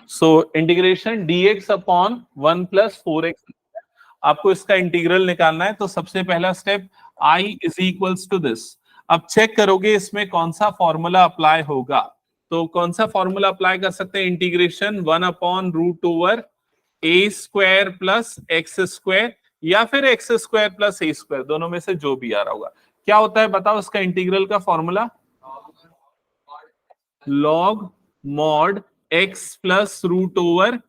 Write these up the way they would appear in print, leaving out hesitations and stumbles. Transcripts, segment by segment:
सो integration dx upon 1 plus 4x, आपको इसका integral निकालना है। तो सबसे पहला step I is equals to this. अब चेक करोगे इसमें कौन सा फॉर्मूला अप्लाई होगा। तो कौन सा फॉर्मूला अप्लाई कर सकते हैं, integration 1 upon root over a square plus x square या फिर x square plus a square, दोनों में से जो भी आ रहा होगा। क्या होता है बताओ इसका इंटीग्रल का formula, log mod x plus root over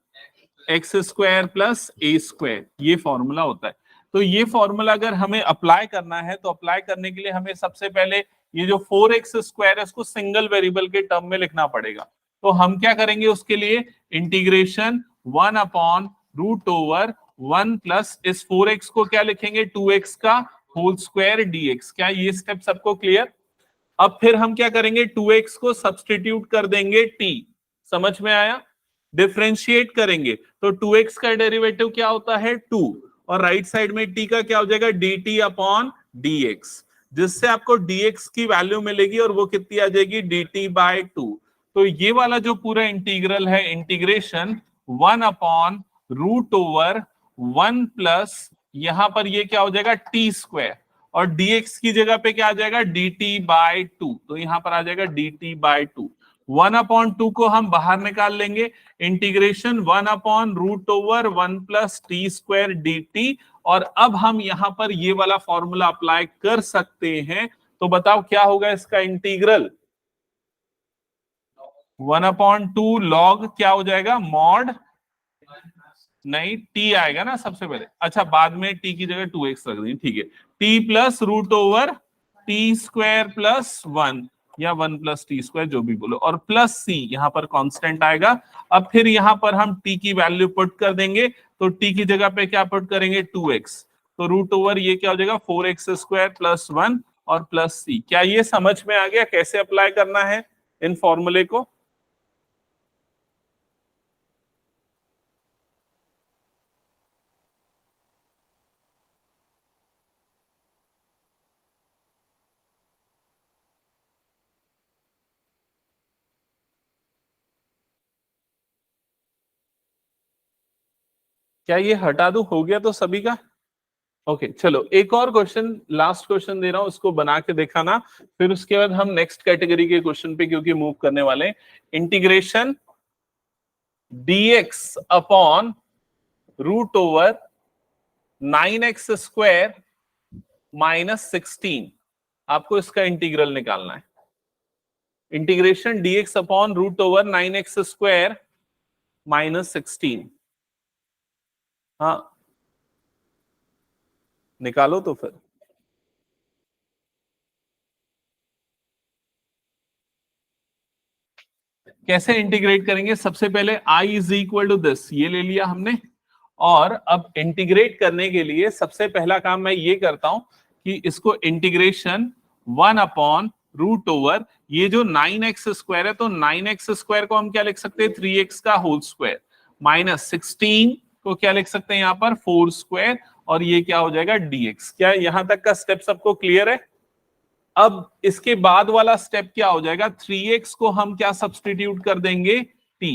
x square plus a square, ये फॉर्मूला होता है। तो ये फॉर्मूला अगर हमें अप्लाई करना है तो अप्लाई करने के लिए हमें सबसे पहले ये जो 4x स्क्वायर है इसको सिंगल वेरिएबल के टर्म में लिखना पड़ेगा। तो हम क्या करेंगे उसके लिए, integration 1 upon root over 1 plus इस 4x को क्या लिखेंगे 2x का होल स्क्वायर dx। क्या ये स्टेप सबको क्लियर? अब फिर हम क्या करेंगे, 2x को सब्सटीट्यूट कर देंगे t, समझ में आया? डिफरेंशिएट करेंगे तो 2x का डेरिवेटिव क्या होता है 2, और राइट साइड में t का क्या हो जाएगा dt अपॉन dx, जिससे आपको dx की वैल्यू मिलेगी और वो कितनी आ जाएगी dt बाय 2। तो ये वाला जो पूरा इंटीग्रल है, integration 1 upon root over 1 plus यहां पर ये क्या हो जाएगा t स्क्वायर, और dx की जगह पे क्या आ जाएगा dt बाय 2, तो यहां पर आ जाएगा dt बाय 2। 1 अपॉन 2 को हम बाहर निकाल लेंगे, integration 1 upon root over 1 plus t square dt, और अब हम यहां पर ये वाला फॉर्मूला अप्लाई कर सकते हैं। तो बताओ क्या होगा इसका इंटीग्रल, 1 अपॉन 2 लॉग क्या हो जाएगा मॉड, नहीं t आएगा ना सबसे पहले, अच्छा बाद में t की जगह 2x रख देंगे, ठीक है, t plus root over t square plus 1 या 1 प्लस टी स्क्वायर जो भी बोलो, और प्लस c यहां पर कांस्टेंट आएगा। अब फिर यहां पर हम t की वैल्यू पुट कर देंगे, तो t की जगह पे क्या पुट करेंगे 2x, तो रूट ओवर ये क्या हो जाएगा 4x स्क्वायर प्लस 1 और प्लस c। क्या ये समझ में आ गया कैसे अप्लाई करना है इन फॉर्मूले को? क्या ये हटा दूं, हो गया तो सभी का? ओके चलो एक और क्वेश्चन, लास्ट क्वेश्चन दे रहा हूं, उसको बना के दिखाना, फिर उसके बाद हम नेक्स्ट कैटेगरी के क्वेश्चन पे क्योंकि मूव करने वाले हैं। Integration dx upon root over 9x square minus 16, आपको इसका इंटीग्रल निकालना है। Integration dx upon root over 9x square minus 16, हाँ निकालो तो फिर। कैसे इंटीग्रेट करेंगे, सबसे पहले i is equal to this, ये ले लिया हमने, और अब इंटीग्रेट करने के लिए सबसे पहला काम मैं ये करता हूं कि इसको इंटीग्रेशन 1 अपॉन रूट ओवर ये जो 9x स्क्वायर है, तो 9x स्क्वायर को हम क्या लिख सकते हैं 3x का होल स्क्वायर, माइनस 16 को क्या लिख सकते हैं यहाँ पर 4 स्क्वायर, और ये क्या हो जाएगा dx। क्या यहां तक का स्टेप सबको क्लियर है? अब इसके बाद वाला स्टेप क्या हो जाएगा, 3x को हम क्या सब्सटीट्यूट कर देंगे t,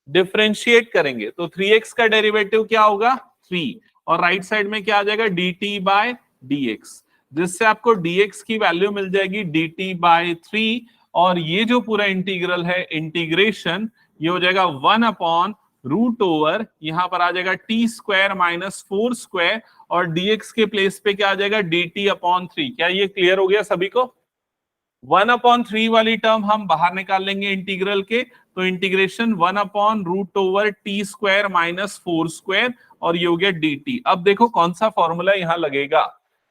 डिफरेंशिएट करेंगे तो 3x का डेरिवेटिव क्या होगा 3, और राइट साइड में क्या आ जाएगा dt बाय dx, जिससे आपको dx की वैल्यू मिल जाएगी dt बाय 3, और ये जो पूरा इंटीग्रल है इंटीग्रेशन ये हो जाएगा 1 अपॉन रूट ओवर यहां पर आ जाएगा टी स्क्वायर माइनस 4 स्क्वायर, और dx के प्लेस पे क्या आ जाएगा dt अपॉन 3। क्या ये क्लियर हो गया सभी को? 1 अपॉन 3 वाली टर्म हम बाहर निकाल लेंगे इंटीग्रल के, तो integration 1 upon root over t square minus 4 square, और ये हो गया dt। अब देखो कौन सा फॉर्मूला यहां लगेगा,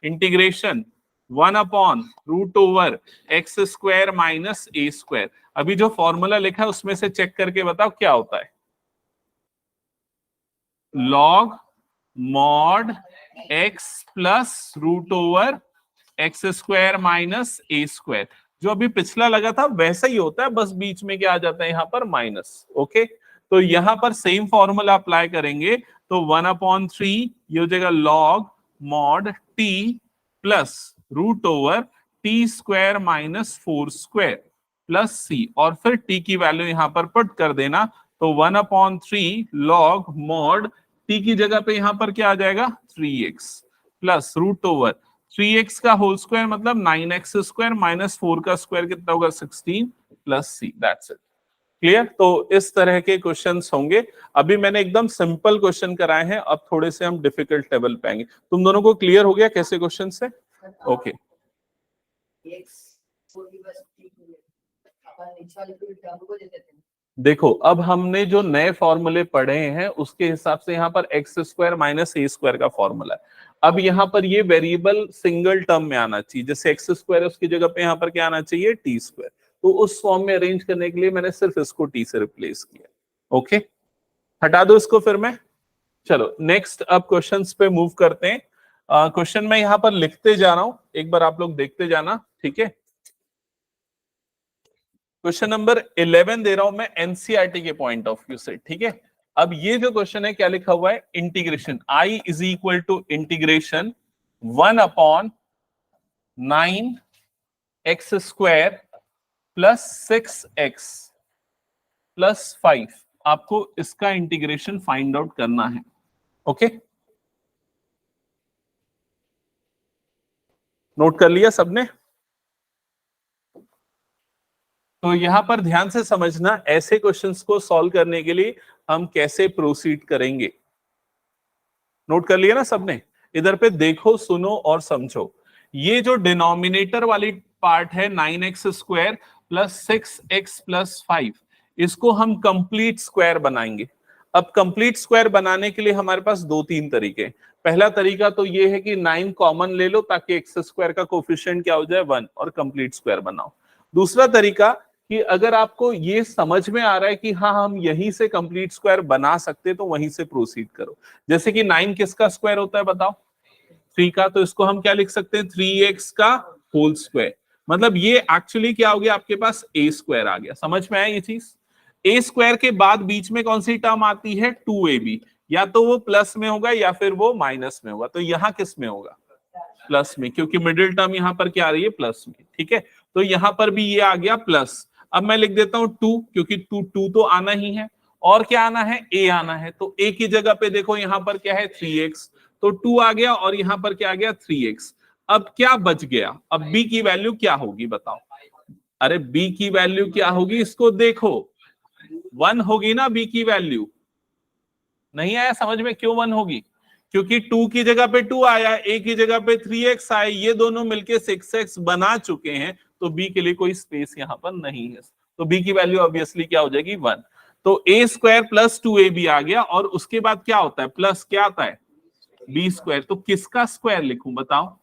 integration 1 upon root over x square minus a square. अभी जो फॉर्मूला लिखा है उसमें से चेक करके बताओ क्या होता है, log mod x plus root over x square minus a square, जो अभी पिछला लगा था वैसा ही होता है, बस बीच में क्या आ जाता है यहाँ पर माइनस। ओके तो यहां पर सेम फॉर्मूला अप्लाई करेंगे, तो 1 अपॉन 3 ये हो जाएगा log mod t plus root over t square minus 4 square plus c, और फिर टी की वैल्यू यहां पर पुट कर देना, तो 1/3 log mod t की जगह पे यहां पर क्या आ जाएगा 3x plus root over 3x का होल स्क्वायर मतलब 9x स्क्वायर माइनस 4 का स्क्वायर कितना होगा 16 plus c। That's it. Clear. तो इस तरह के क्वेश्चंस होंगे। अभी मैंने एकदम सिंपल क्वेश्चन कराए हैं, अब थोड़े से हम डिफिकल्ट लेवल पे आएंगे। तुम दोनों को क्लियर हो गया कैसे क्वेश्चन से? ओके। देखो अब हमने जो नए फॉर्मूले पढ़े हैं उसके हिसाब से यहाँ पर x square minus a square का फॉर्मूला है। अब यहाँ पर ये वेरिएबल सिंगल टर्म में आना चाहिए, जैसे एक्स स्क्वायर है उसकी जगह पे यहाँ पर क्या आना चाहिए टी स्क्वायर। तो उस फॉर्म में अरेंज करने के लिए मैंने सिर्फ इसको टी से रिप्लेस किया। ओके, हटा दो इसको फिर मैं। चलो नेक्स्ट अब क्वेश्चंस पे मूव करते हैं। क्वेश्चन मैं यहाँ पर लिखते जा रहा हूं, एक बार आप लोग देखते जाना, ठीक है। क्वेश्चन नंबर 11 दे रहा हूं मैं एनसीईआरटी के पॉइंट ऑफ व्यू से, ठीक है। अब ये जो क्वेश्चन है क्या लिखा हुआ है, integration i is equal to integration 1/9x square plus 6x plus 5। आपको इसका इंटीग्रेशन फाइंड आउट करना है। ओके, नोट कर लिया सबने? तो यहां पर ध्यान से समझना, ऐसे क्वेश्चंस को सॉल्व करने के लिए हम कैसे प्रोसीड करेंगे। नोट कर लिया ना सबने? इधर पे देखो, सुनो और समझो। ये जो डिनोमिनेटर वाली पार्ट है 9x square plus 6x plus 5, इसको हम कंप्लीट स्क्वायर बनाएंगे। अब कंप्लीट स्क्वायर बनाने के लिए हमारे पास दो तीन तरीके। पहला तरीका तो ये है कि 9 कॉमन ले लो ताकि एक्स स्क्वायर का कोफिशिएंट क्या हो जाए 1 और कंप्लीट स्क्वायर बनाओ। दूसरा तरीका कि अगर आपको ये समझ में आ रहा है कि हाँ हम यहीं से कंप्लीट स्क्वायर बना सकते तो वहीं से प्रोसीड करो। जैसे कि 9 किसका स्क्वायर होता है बताओ? 3 का। तो इसको हम क्या लिख सकते हैं 3x का होल स्क्वायर। मतलब ये एक्चुअली क्या हो गया, आपके पास a स्क्वायर आ गया। समझ में आया ये चीज? a स्क्वायर के बाद बीच में कौन सी टर्म आती है 2ab, या तो वो प्लस में होगा या फिर वो माइनस में होगा। तो यहाँ किस में होगा? प्लस में, क्योंकि मिडिल टर्म यहाँ पर क्या आ रही है प्लस में, ठीक है। तो यहाँ पर भी ये आ गया प्लस। अब मैं लिख देता हूं 2, क्योंकि 2 तो आना ही है। और क्या आना है? a आना है। तो a की जगह पे देखो यहाँ पर क्या है 3x, तो 2 आ गया और यहाँ पर क्या आ गया 3x। अब क्या बच गया? अब b की वैल्यू क्या होगी बताओ? अरे b की वैल्यू क्या होगी इसको देखो, 1 होगी ना b की वैल्यू। नहीं आया समझ में? क्यों 1 होगी? क्योंकि 2 की जगह पे 2 आया, a की जगह पे 3x आए, ये दोनों मिलके 6x बना चुके हैं। तो b के लिए कोई स्पेस यहां पर नहीं है, तो b की वैल्यू ऑब्वियसली क्या हो जाएगी 1। तो a स्क्वायर प्लस 2ab आ गया, और उसके बाद क्या होता है प्लस क्या आता है b स्क्वायर। तो किसका स्क्वायर लिखूं बताओ?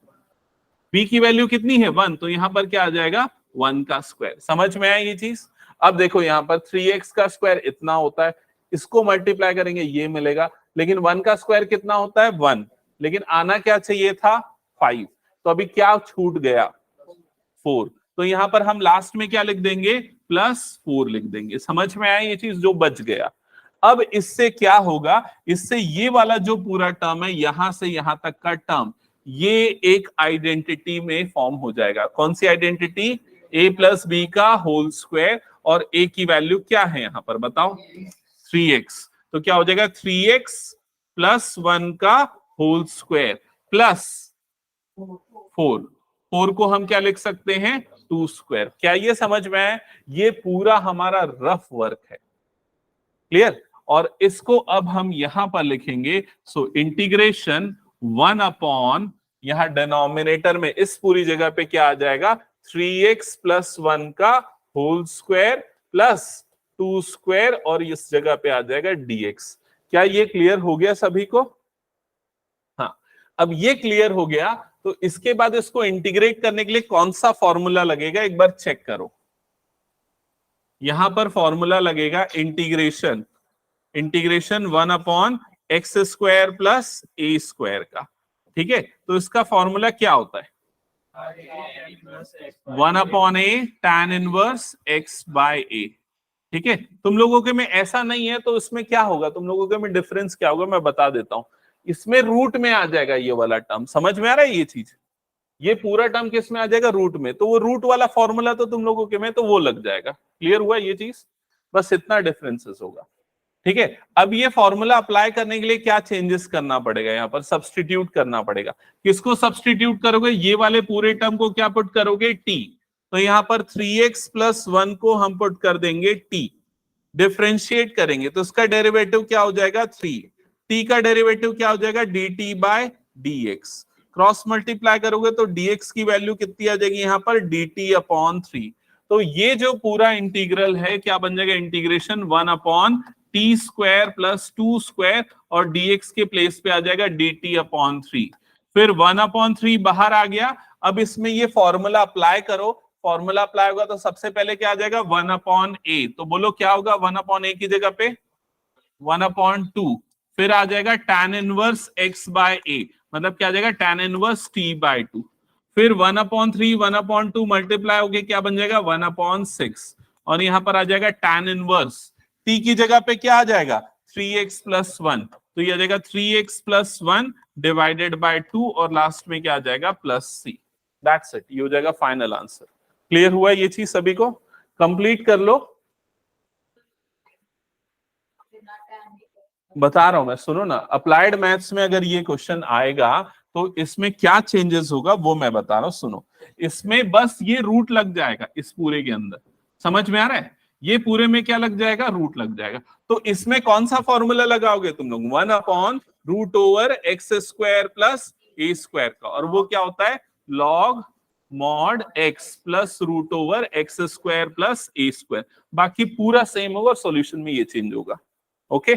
b की वैल्यू कितनी है 1, तो यहां पर क्या आ जाएगा 1 का स्क्वायर। समझ में आया ये चीज? अब देखो यहाँ पर 3x का स्क्वायर इतना होता है, इसको मल्टीप्लाई करेंगे ये मिलेगा, लेकिन 1 का स्क्वायर कितना होता है 1, लेकिन आना क्या चाहिए था 5। तो अभी क्या छूट गया 4। तो यहां पर हम लास्ट में क्या लिख देंगे +4 लिख देंगे। समझ में आया ये चीज जो बच गया? अब इससे क्या होगा, इससे ये वाला जो पूरा टर्म है यहां से यहां तक का टर्म, ये एक आइडेंटिटी में फॉर्म हो जाएगा। कौन सी आइडेंटिटी? a प्लस बी का होल स्क्वायर, और a की वैल्यू क्या है यहां पर बताओ 3x। तो क्या हो जाएगा 3x प्लस 1 का होल स्क्वायर प्लस 4 को हम क्या लिख सकते हैं 2 स्क्वायर। क्या ये समझ में आया? ये पूरा हमारा रफ वर्क है। क्लियर? और इसको अब हम यहां पर लिखेंगे, सो इंटीग्रेशन 1 यहां डिनोमिनेटर में इस पूरी जगह पे क्या आ जाएगा 3x प्लस 1 का होल स्क्वायर प्लस 2 स्क्वायर, और इस जगह पे आ जाएगा dx। क्या ये क्लियर हो गया सभी को? हाँ, अब ये क्लियर हो गया तो इसके बाद इसको इंटीग्रेट करने के लिए कौन सा फॉर्मूला लगेगा एक बार चेक करो। यहां पर फॉर्मूला लगेगा integration 1/x square plus a square का, ठीक है। तो इसका फॉर्मूला क्या होता है 1/a tan inverse x by a, ठीक है। तुम लोगों के में ऐसा नहीं है तो इसमें क्या होगा, तुम लोगों के में डिफरेंस क्या होगा मैं बता देता हूं। इसमें रूट में आ जाएगा ये वाला टर्म। समझ में आ रहा है ये चीज? ये पूरा टर्म किस में आ जाएगा रूट में, तो वो रूट वाला फॉर्मूला तो तुम लोगों के में तो वो लग जाएगा। क्लियर हुआ ये चीज? बस इतना डिफरेंसेस होगा। ठीक है, अब ये फॉर्मूला अप्लाई करने के लिए क्या चेंजेस करना पड़ेगा, यहाँ पर सब्सटीट्यूट करना पड़ेगा। किसको सब्सटीट्यूट करोगे, ये वाले पूरे टर्म को क्या पुट करोगे, टी। तो यहाँ पर 3x + 1 को हम पुट कर देंगे टी, डिफरेंशिएट करेंगे तो उसका डेरिवेटिव क्या हो जाएगा 3, टी का डेरिवेटिव क्या हो जाएगा dt/dx, क्रॉस मल्टीप्लाई करोगे तो dx की वैल्यू कितनी आ जाएगी यहाँ पर dt/3। तो ये जो पूरा इंटीग्रल है क्या बन जाएगा, इंटीग्रेशन 1/t² + 2² और dx के प्लेस पे आ जाएगा dt/3। फिर 1/3 बाहर आ गया। अब इसमें ये फॉर्मूला अप्लाई करो, फॉर्मूला अप्लाई होगा तो सबसे पहले क्या आ जाएगा 1/a। तो बोलो क्या होगा 1/a की जगह पे 1/2, फिर आ जाएगा tan इनवर्स x/a, मतलब क्या आ जाएगा tan इनवर्स t/2। फिर 1/3 1/2 मल्टीप्लाई होके क्या बन जाएगा 1/6, और यहां पर आ जाएगा tan इनवर्स t की जगह पे क्या आ जाएगा 3x + 1, तो ये आ जाएगा 3x + 1 डिवाइडेड बाय 2 और लास्ट में क्या आ जाएगा +c। दैट्स इट, ये हो जाएगा फाइनल आंसर। क्लियर हुआ ये चीज सभी को, कंप्लीट कर लो। बता रहा हूं मैं, सुनो ना, अप्लाइड मैथ्स में अगर ये क्वेश्चन आएगा तो इसमें क्या चेंजेस होगा वो मैं बता रहा हूं, सुनो। इसमें बस ये रूट लग जाएगा इस पूरे के अंदर, समझ में आ रहा है, ये पूरे में क्या लग जाएगा रूट लग जाएगा। तो इसमें कौन सा फॉर्मूला लगाओगे तुम लोग 1/√x² + a² का, और वो क्या होता है log mod x + √x² + a²। बाकी पूरा सेम होगा, सॉल्यूशन में ये चेंज होगा। ओके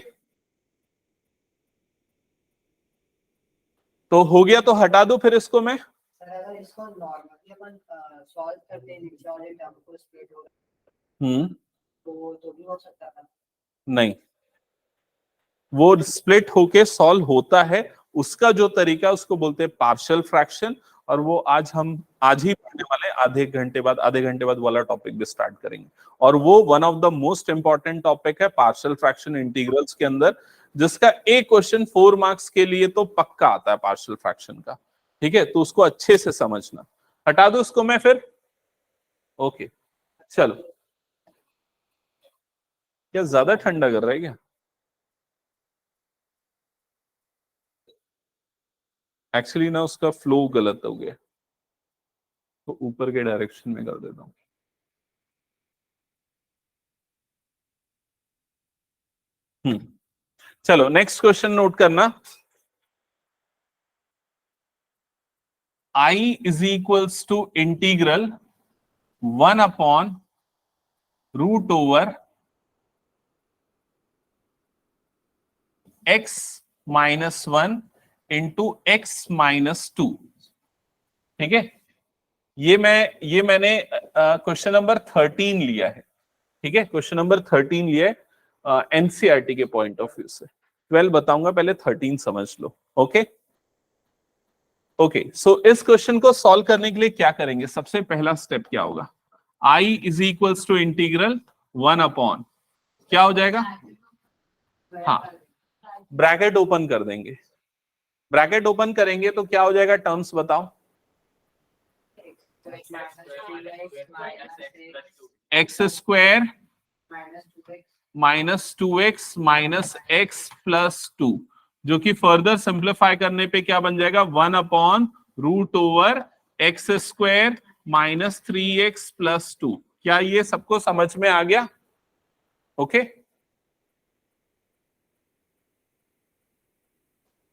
तो हो गया, तो हटा दो फिर इसको मैं। अगर इसको नॉर्मली अपन सॉल्व करते हैं नीचे वाले टर्म को स्प्लिट हो तो भी हो सकता था। नहीं, वो स्प्लिट होके सॉल्व होता है, उसका जो तरीका उसको बोलते हैं पार्शियल फ्रैक्शन, और वो आज ही पढ़ने वाले, आधे घंटे बाद वाला टॉपिक भी स्टार्ट करेंगे। और वो one of the most important topic है पार्शियल फ्रैक्शन इंटीग्रल्स के अंदर, जिसका एक क्वेश्चन 4 मार्क्स के लिए तो पक्का आता है पार्शियल फ्रैक्शन का। ठीक है, तो उसको अच्छे से समझना। हटा दो उसको मैं फिर। ओके चलो, क्या ज्यादा ठंडा कर रहा है क्या? एक्चुअली ना उसका फ्लो गलत हो गया, तो ऊपर के डायरेक्शन में कर देता हूं। चलो नेक्स्ट क्वेश्चन नोट करना। I is equals to integral 1/√x - 1 into x - 2। ठीक है, ये मैंने क्वेश्चन नंबर 13 लिया है। ठीक है, क्वेश्चन नंबर 13 लिया है एनसीईआरटी के पॉइंट ऑफ व्यू से। 12 बताऊंगा, पहले 13 समझ लो। ओके ओके, सो इस क्वेश्चन को सॉल्व करने के लिए क्या करेंगे, सबसे पहला स्टेप क्या होगा, I is equals to integral 1/, क्या हो जाएगा, हाँ ब्रैकेट ओपन कर देंगे। ब्रैकेट ओपन करेंगे तो क्या हो जाएगा, टर्म्स बताओ, x² -2x -x + 2, जो कि फर्दर सिंप्लीफाई करने पे क्या बन जाएगा 1/√x² -3x + 2। क्या ये सबको समझ में आ गया? ओके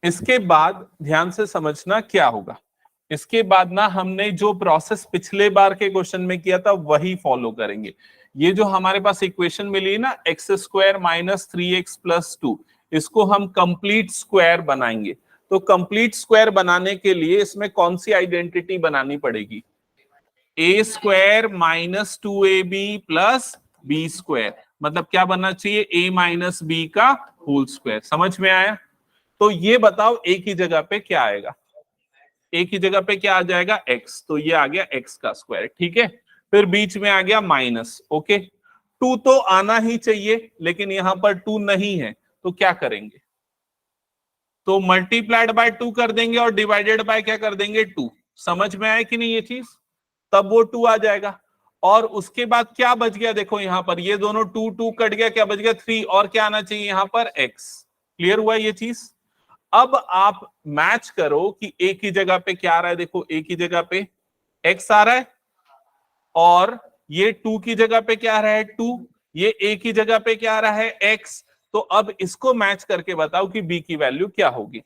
इसके बाद ध्यान से समझना क्या होगा। इसके बाद ना हमने जो प्रोसेस पिछले बार के क्वेश्चन में किया था वही फॉलो करेंगे। ये जो हमारे पास इक्वेशन मिली है ना x² -3x + 2, इसको हम कंप्लीट स्क्वायर बनाएंगे। तो कंप्लीट स्क्वायर बनाने के लिए इसमें कौन सी आइडेंटिटी बनानी पड़ेगी, a² - 2ab + b², मतलब क्या बनना चाहिए a - b का होल स्क्वायर। समझ में आया? तो ये बताओ a की जगह पे क्या आएगा, a की जगह पे क्या आ जाएगा x, तो ये आ गया x का स्क्वायर। ठीक है, फिर बीच में आ गया माइनस। ओके 2 तो आना ही चाहिए, लेकिन यहां पर 2 नहीं है, तो क्या करेंगे, तो मल्टीप्लाइड बाय 2 कर देंगे और डिवाइडेड बाय क्या कर देंगे 2। समझ में आया कि नहीं ये चीज, तब वो 2 आ जाएगा। और उसके बाद क्या बच गया, देखो यहां पर ये दोनों 2 2 कट गया, क्या बच गया 3, और क्या आना चाहिए यहां पर x। क्लियर हुआ ये चीज। अब आप मैच करो कि a की जगह पे क्या आ रहा है, देखो a की जगह पे x आ रहा है, और ये 2 की जगह पे क्या आ रहा है 2, ये a की जगह पे क्या आ रहा है x। तो अब इसको मैच करके बताओ कि b की वैल्यू क्या होगी।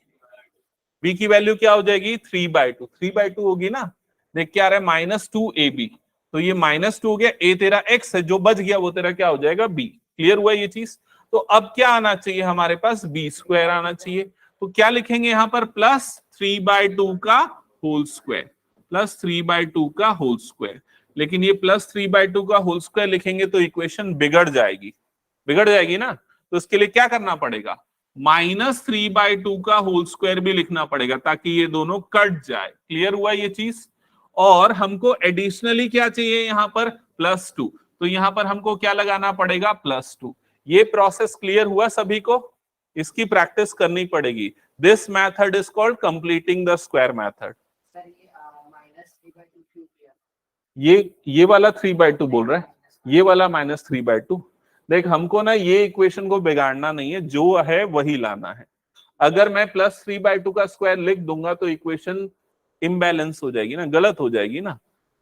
b की वैल्यू क्या हो जाएगी 3/2, 3/2 होगी ना। देख क्या आ रहा है -2ab, तो ये -2 हो गया, a तेरा x है, जो बच गया वो तेरा क्या हो जाएगा b। क्लियर हुआ ये चीज। तो अब क्या आना चाहिए हमारे पास, b² आना चाहिए। तो क्या लिखेंगे यहां पर, +3/2 का होल स्क्वायर, +3/2 का होल स्क्वायर। लेकिन ये +3/2 का होल स्क्वायर लिखेंगे तो इक्वेशन बिगड़ जाएगी, बिगड़ जाएगी ना। तो इसके लिए क्या करना पड़ेगा, -3/2 का होल स्क्वायर भी लिखना पड़ेगा, ताकि ये दोनों कट जाए। क्लियर हुआ ये चीज। और हमको एडिशनली क्या चाहिए यहां पर, +2, तो यहां पर हमको क्या लगाना पड़ेगा, +2। ये प्रोसेस क्लियर हुआ सभी को, इसकी प्रैक्टिस करनी पड़ेगी। This method is called completing the square method. Sir ये -3/2 क्यों किया? ये वाला 3/2 बोल रहा है, ये वाला -3/2। देख हमको ना ये इक्वेशन को बिगाड़ना नहीं है, जो है वही लाना है। अगर मैं +3/2 का स्क्वायर लिख दूंगा तो इक्वेशन इम्बैलेंस हो जाएगी ना, गलत हो जाएगी ना।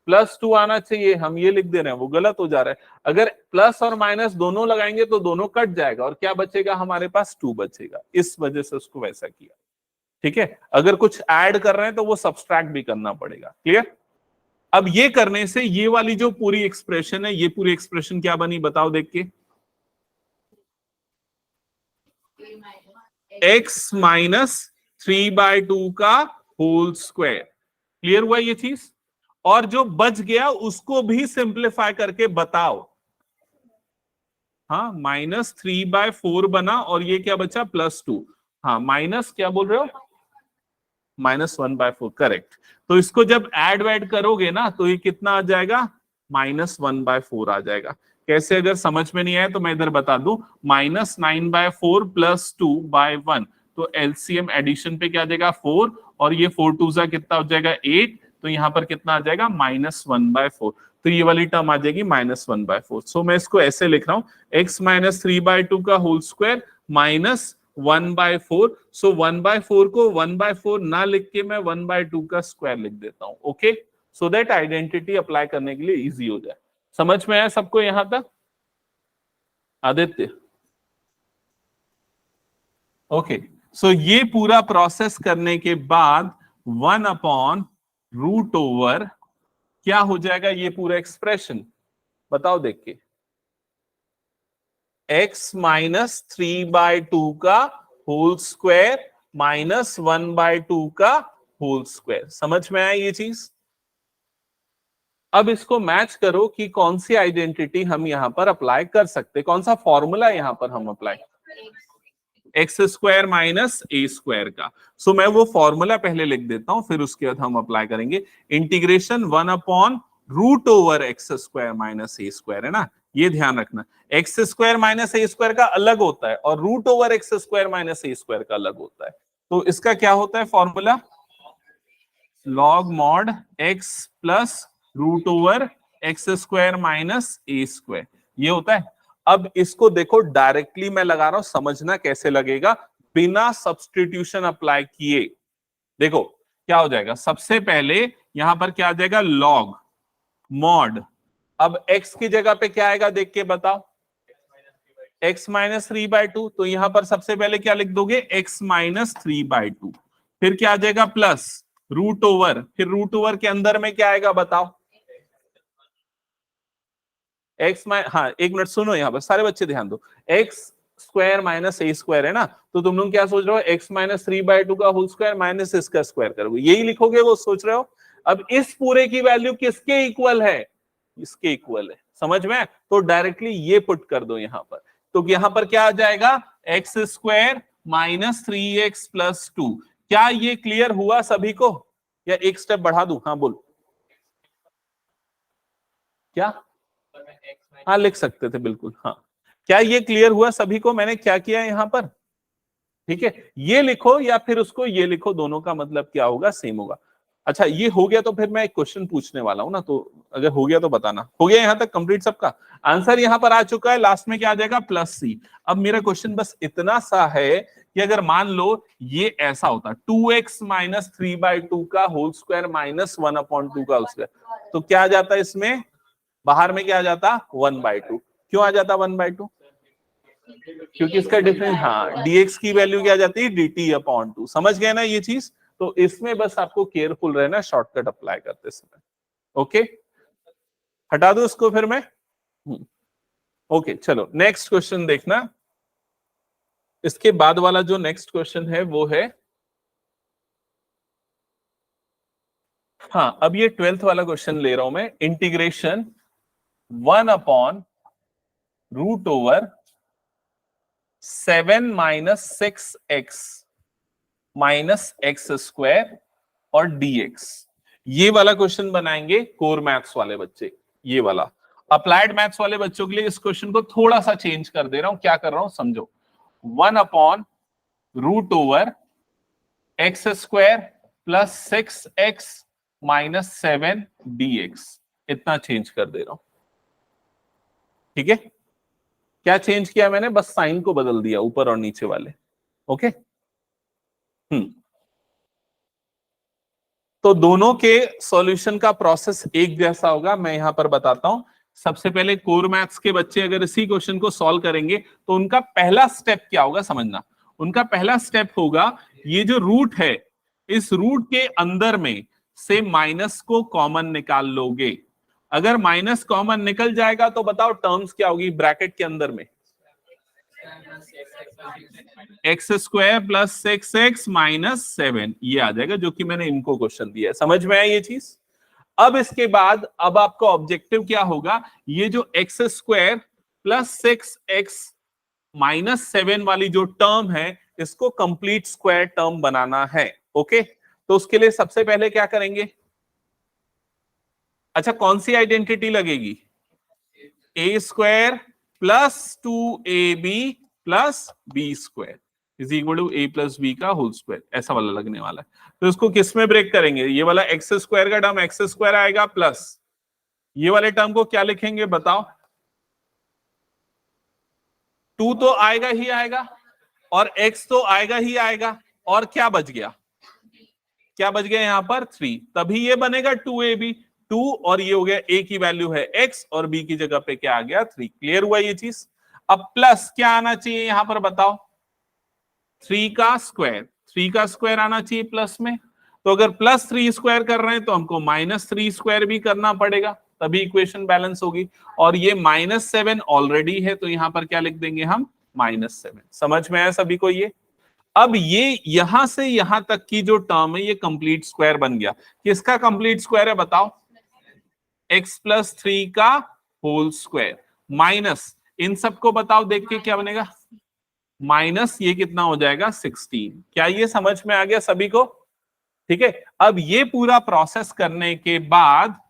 +2 आना चाहिए, हम ये लिख दे रहे हैं, वो गलत हो जा रहा है। अगर प्लस और माइनस दोनों लगाएंगे तो दोनों कट जाएगा, और क्या बचेगा हमारे पास 2 बचेगा। इस वजह से उसको वैसा किया। ठीक है, अगर कुछ ऐड कर रहे हैं तो वो सब्सट्रैक्ट भी करना पड़ेगा। क्लियर। अब ये करने से ये वाली जो पूरी एक्सप्रेशन है, ये पूरी एक्सप्रेशन क्या बनी बताओ देख के, x -3/2 का होल स्क्वायर। क्लियर हुआ ये चीज। और जो बच गया उसको भी सिंप्लीफाई करके बताओ। हाँ, -3/4 बना, और ये क्या बचा +2। हाँ, माइनस क्या बोल रहे हो, -1/4, करेक्ट। तो इसको जब ऐड वैड करोगे ना तो ये कितना आ जाएगा, -1/4 आ जाएगा। कैसे, अगर समझ में नहीं आया तो मैं इधर बता दूं, -9/4 + 2/1, तो एलसीएम एडिशन पे क्या आ जाएगा 4, और ये 4 2 कितना हो जाएगा 8, तो यहाँ पर कितना आ जाएगा -1/4। तो ये वाली टर्म आ जाएगी -1/4। सो मैं इसको ऐसे लिख रहा हूँ, x -3/2 का होल स्क्वायर -1/4। सो 1/4 को 1/4 ना लिख के मैं 1/2 का स्क्वायर लिख देता हूं। Okay, so that identity apply करने के लिए इजी हो जाए। समझ में आया सबको यहां तक, आदित्य? ओके, सो ये पूरा प्रोसेस करने के बाद 1/√, क्या हो जाएगा ये पूरा एक्सप्रेशन, बताओ देख के, x -3/2 का होल स्क्वायर -1/2 का होल स्क्वायर। समझ में आया ये चीज। अब इसको मैच करो कि कौन सी आइडेंटिटी हम यहां पर अप्लाई कर सकते, कौन सा फॉर्मूला यहां पर हम अप्लाई, x² -a² का। सो मैं वो फॉर्मूला पहले लिख देता हूं, फिर उसके बाद हम अप्लाई करेंगे। इंटीग्रेशन 1/√x² -a², है ना, ये ध्यान रखना। x² -a² का अलग होता है, और √x² -a² का अलग होता है। तो इसका क्या होता है formula, log mod x plus √x² -a², ये होता है। अब इसको देखो, डायरेक्टली मैं लगा रहा हूं, समझना कैसे लगेगा बिना सब्स्टिट्यूशन अप्लाई किए। देखो क्या हो जाएगा, सबसे पहले यहां पर क्या आ जाएगा, log mod। अब x की जगह पे क्या आएगा देख के बताओ, x -3/2, तो यहां पर सबसे पहले क्या लिख दोगे, x -3/2। फिर क्या आ जाएगा प्लस √, फिर √, के अंदर में क्या आएगा बताओ, हाँ एक मिनट सुनो, यहाँ पर सारे बच्चे ध्यान दो, x² -a² है ना, तो तुम लोग क्या सोच रहे हो, x -3/2 का होल स्क्वायर माइनस इसका स्क्वायर करोगे, यही लिखोगे वो सोच रहे हो। अब इस पूरे की वैल्यू किसके इक्वल है, इसके इक्वल है, समझ में। तो डायरेक्टली ये पुट कर दो यहां पर, तो यहां पर क्या आ जाएगा, x² -3x + 2। क्या ये क्लियर हुआ सभी को, या एक स्टेप बढ़ा दूं, हाँ बोल, क्या, हाँ लिख सकते थे बिल्कुल, हाँ। क्या ये क्लियर हुआ सभी को, मैंने क्या किया यहां पर, ठीक है। ये लिखो या फिर उसको ये लिखो, दोनों का मतलब क्या होगा, सेम होगा। अच्छा ये हो गया तो फिर मैं एक क्वेश्चन पूछने वाला हूं ना, तो अगर हो गया तो बताना। हो गया यहां तक कंप्लीट सबका? आंसर यहां पर आ चुका है, लास्ट में क्या आ जाएगा प्लस सी। अब मेरा क्वेश्चन बस इतना सा है कि अगर मान लो ये ऐसा होता 2x माइनस 3/2 का होल स्क्वायर माइनस 1/2 का होल स्क्वायर, तो क्या आ जाता है इसमें, बाहर में क्या आ जाता 1/2। क्यों आ जाता 1/2? क्योंकि इसका डिफरेंस, हाँ dx की वैल्यू क्या आ जाती है dt/2। समझ गए ना ये चीज? तो इसमें बस आपको केयरफुल रहना शॉर्टकट अप्लाई करते समय। ओके, हटा दो इसको फिर मैं। ओके चलो नेक्स्ट क्वेश्चन देखना। इसके बाद वाला जो नेक्स्ट क्वेश्चन है वो है, हाँ अब ये 12th वाला क्वेश्चन ले रहा हूं मैं। Integration 1/√7 minus 6x minus x square और dx। ये वाला क्वेश्चन बनाएंगे कोर मैथ्स वाले बच्चे। ये वाला अप्लाइड मैथ्स वाले बच्चों के लिए इस क्वेश्चन को थोड़ा सा चेंज कर दे रहा हूं। क्या कर रहा हूं समझो। 1/√एक्स square plus 6x minus 7 dx, इतना चेंज कर दे रहा हूं। ठीक है, क्या चेंज किया मैंने, बस साइन को बदल दिया ऊपर और नीचे वाले। ओके तो दोनों के सॉल्यूशन का प्रोसेस एक जैसा होगा, मैं यहां पर बताता हूं। सबसे पहले कोर मैथ्स के बच्चे अगर इसी क्वेश्चन को सॉल्व करेंगे तो उनका पहला स्टेप क्या होगा समझना। उनका पहला स्टेप होगा, ये जो रूट है इस रूट के अंदर में से माइनस को कॉमन निकाल लोगे। अगर माइनस कॉमन निकल जाएगा तो बताओ टर्म्स क्या होगी ब्रैकेट के अंदर में, x square plus 6x minus 7 ये आ जाएगा, जो कि मैंने इनको क्वेश्चन दिया है। समझ में आया ये चीज? अब इसके बाद अब आपका ऑब्जेक्टिव क्या होगा, ये जो x square plus 6x minus 7 वाली जो टर्म है इसको कंप्लीट स्क्वायर टर्म बनाना है। ओके, तो उसके लिए सबसे पहले क्या करेंगे, अच्छा कौन सी आइडेंटिटी लगेगी, a square plus 2ab plus b square is equal to a plus b का होल स्क्वायर, ऐसा वाला लगने वाला है। तो इसको किस में ब्रेक करेंगे, ये वाला एक्स स्क्वायर का टर्म एक्स स्क्वायर आएगा प्लस ये वाले टर्म को क्या लिखेंगे बताओ, 2 तो आएगा ही आएगा और x तो आएगा ही आएगा, और क्या बच गया, क्या बच गया यहां पर 3, तभी ये बनेगा 2ab। 2 और ये हो गया a की वैल्यू है x और b की जगह पे क्या आ गया 3। क्लियर हुआ ये चीज? अब प्लस क्या आना चाहिए यहां पर बताओ, 3 का स्क्वायर, 3 का स्क्वायर आना चाहिए प्लस में। तो अगर प्लस 3 स्क्वायर कर रहे हैं तो हमको माइनस 3 स्क्वायर भी करना पड़ेगा, तभी इक्वेशन बैलेंस होगी। और ये -7 ऑलरेडी है तो यहां पर क्या लिख देंगे हम -7। समझ में आया सभी को ये? अब ये यहां से यहां तक की जो टर्म है ये कंप्लीट स्क्वायर बन गया। किसका कंप्लीट स्क्वायर है बताओ, x प्लस 3 का होल स्क्वायर माइनस इन सबको बताओ देख के क्या बनेगा, माइनस ये कितना हो जाएगा 16। क्या ये समझ में आ गया सभी को? ठीक है, अब ये पूरा प्रोसेस करने के बाद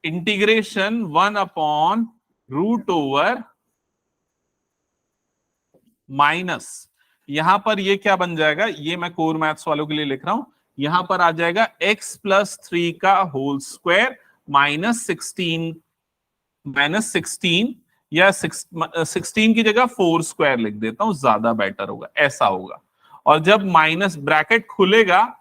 इंटीग्रेशन 1/√, माइनस यहां पर ये क्या बन जाएगा, ये मैं कोर मैथ्स वालों के लिए लिख रहा हूं, यहां पर आ जाएगा x प्लस 3 का होल स्क्वायर -16 या 16 की जगह 4 स्क्वायर लिख देता हूं, ज्यादा बेटर होगा, ऐसा होगा। और जब माइनस ब्रैकेट खुलेगा,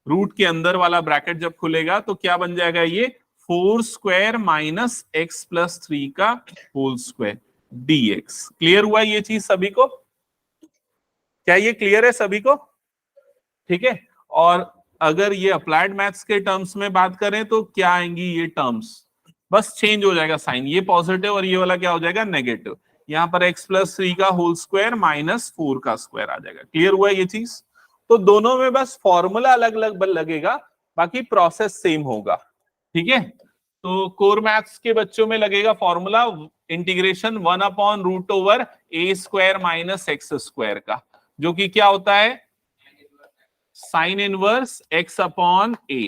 रूट के अंदर वाला ब्रैकेट जब खुलेगा तो क्या बन जाएगा ये 4 स्क्वायर माइनस x प्लस 3 का होल स्क्वायर dx। क्लियर हुआ ये चीज सभी को? क्या ये क्लियर है सभी को? ठीक है, और अगर ये अप्लाइड मैथ्स के टर्म्स में बात करें तो क्या आएंगी ये टर्म्स, बस चेंज हो जाएगा साइन, ये पॉजिटिव और ये वाला क्या हो जाएगा नेगेटिव। यहां पर x प्लस 3 का होल स्क्वायर -4 का स्क्वायर आ जाएगा। क्लियर हुआ ये चीज? तो दोनों में बस फॉर्मूला अलग अलग लगेगा, बाकी प्रोसेस सेम होगा। ठीक है, तो कोर मैथ्स के बच्चों में लगेगा formula integration 1/√a² minus x square का, जो कि क्या होता है साइन इनवर्स x/a।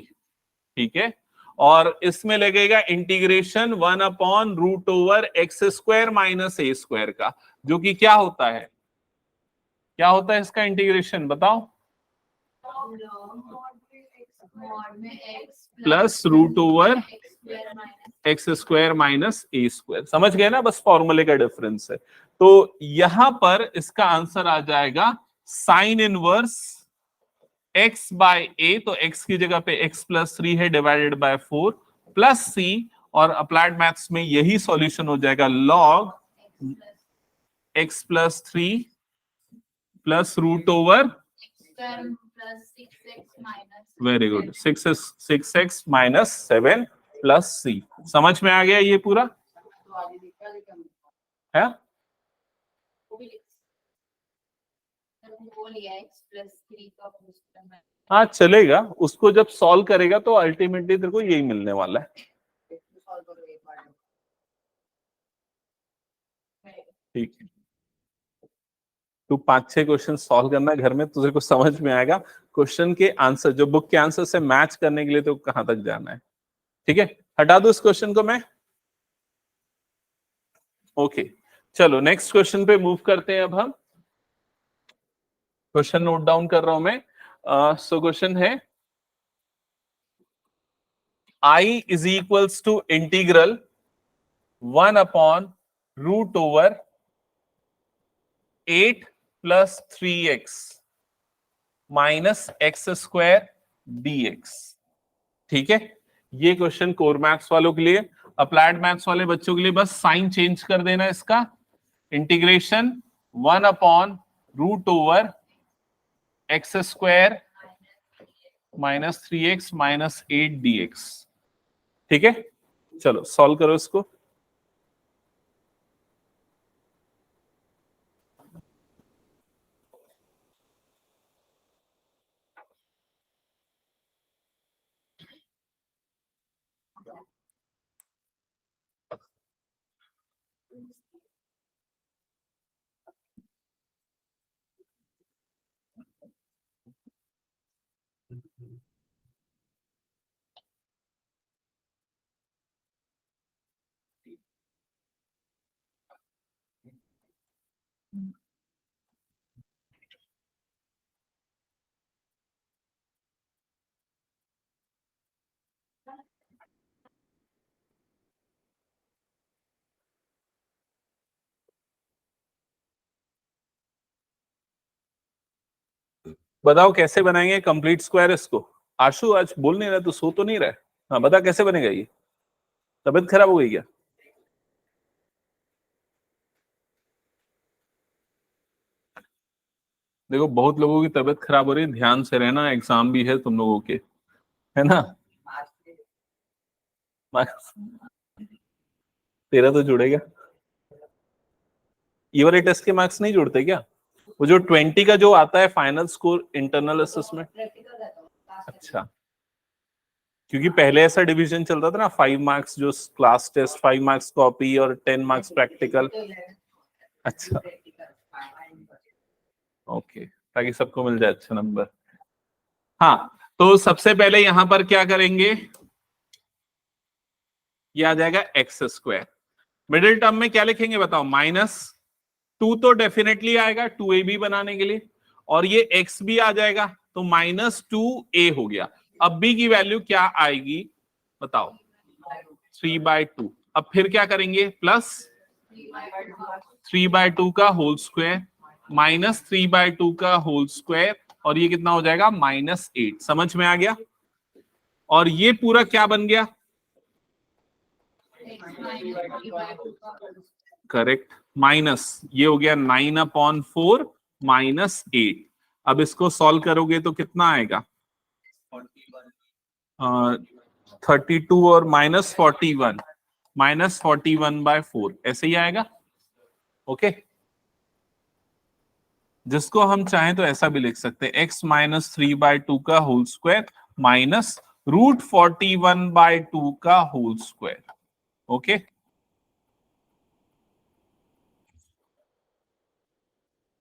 ठीक है, और इसमें लगेगा इंटीग्रेशन 1/√x² माइनस a² का, जो कि क्या होता है, क्या होता है इसका इंटीग्रेशन बताओ, plus root over x square minus a square. समझ गए ना, बस फॉर्मूले का डिफरेंस है। तो यहां पर इसका आंसर आ जाएगा sine inverse x by a, तो x की जगह पे x प्लस 3 है डिवाइडेड बाय 4 प्लस c, और अप्लाइड मैथ्स में यही सॉल्यूशन हो जाएगा log x plus 3 plus root over, very good, 6x minus 7 plus c। समझ में आ गया ये पूरा तो आगे लिखा लेकिन है? हाँ चलेगा, उसको जब सॉल्व करेगा तो अल्टीमेटली तेरे को यही मिलने वाला है। सॉल्व करो एक बार। ठीक है, तू 5-6 क्वेश्चन सॉल्व करना घर में, तुझे को समझ में आएगा क्वेश्चन के आंसर, जो बुक के आंसर से मैच करने के लिए तो कहां तक जाना है। ठीक है, हटा दो इस क्वेश्चन को मैं। ओके, चलो नेक्स्ट क्वेश्चन पे मूव करते हैं। अब हम क्वेश्चन नोट डाउन कर रहा हूं मैं। सो क्वेश्चन है I is equals to integral 1 upon root over 8 plus 3x minus x square dx। ठीक है, ये क्वेश्चन कोर मैथ्स वालों के लिए। अप्लाइड मैथ्स वाले बच्चों के लिए बस साइन चेंज कर देना इसका। Integration 1 upon root over x square minus 3x minus 8 dx। ठीक है, चलो सॉल्व करो इसको। बताओ कैसे बनाएंगे कंप्लीट स्क्वायर इसको। आशु आज बोल नहीं रहा, तो सो तो नहीं रहा है? हाँ बता कैसे बनेगा ये। तबीयत खराब हो गई क्या? देखो बहुत लोगों की तबीयत खराब हो रही है, ध्यान से रहना, एग्जाम भी है तुम लोगों के, है ना। तेरा तो जुड़ेगा, ये वाले टेस्ट के मार्क्स नहीं जुड़ते क्या? वो जो 20 का जो आता है फाइनल स्कोर इंटरनल असेसमेंट। अच्छा, क्योंकि पहले ऐसा डिवीजन चलता था ना, 5 मार्क्स जो क्लास टेस्ट, 5 मार्क्स कॉपी और 10 मार्क्स प्रैक्टिकल। अच्छा ओके, ताकि सबको मिल जाए अच्छा नंबर। हाँ, तो सबसे पहले यहां पर क्या करेंगे, ये आ जाएगा एक्स स्क्वायर। मिडिल टर्म में क्या लिखेंगे बताओ? -2 तो डेफिनेटली आएगा 2ab बनाने के लिए, और ये x भी आ जाएगा, तो -2a हो गया। अब b की वैल्यू क्या आएगी बताओ? 3/2। अब फिर क्या करेंगे? प्लस 3/2 का होल स्क्वायर माइनस 3/2 का होल स्क्वायर, और ये कितना हो जाएगा? -8। समझ में आ गया? और ये पूरा क्या बन गया? करेक्ट, माइनस ये हो गया 9/4 -8। अब इसको सॉल्व करोगे तो कितना आएगा? 32 और -41, -41/4 ऐसे ही आएगा। ओके, जिसको हम चाहें तो ऐसा भी लिख सकते हैं, x माइनस 3/2 का होल स्क्वायर माइनस √41/2 का होल स्क्वायर। ओके,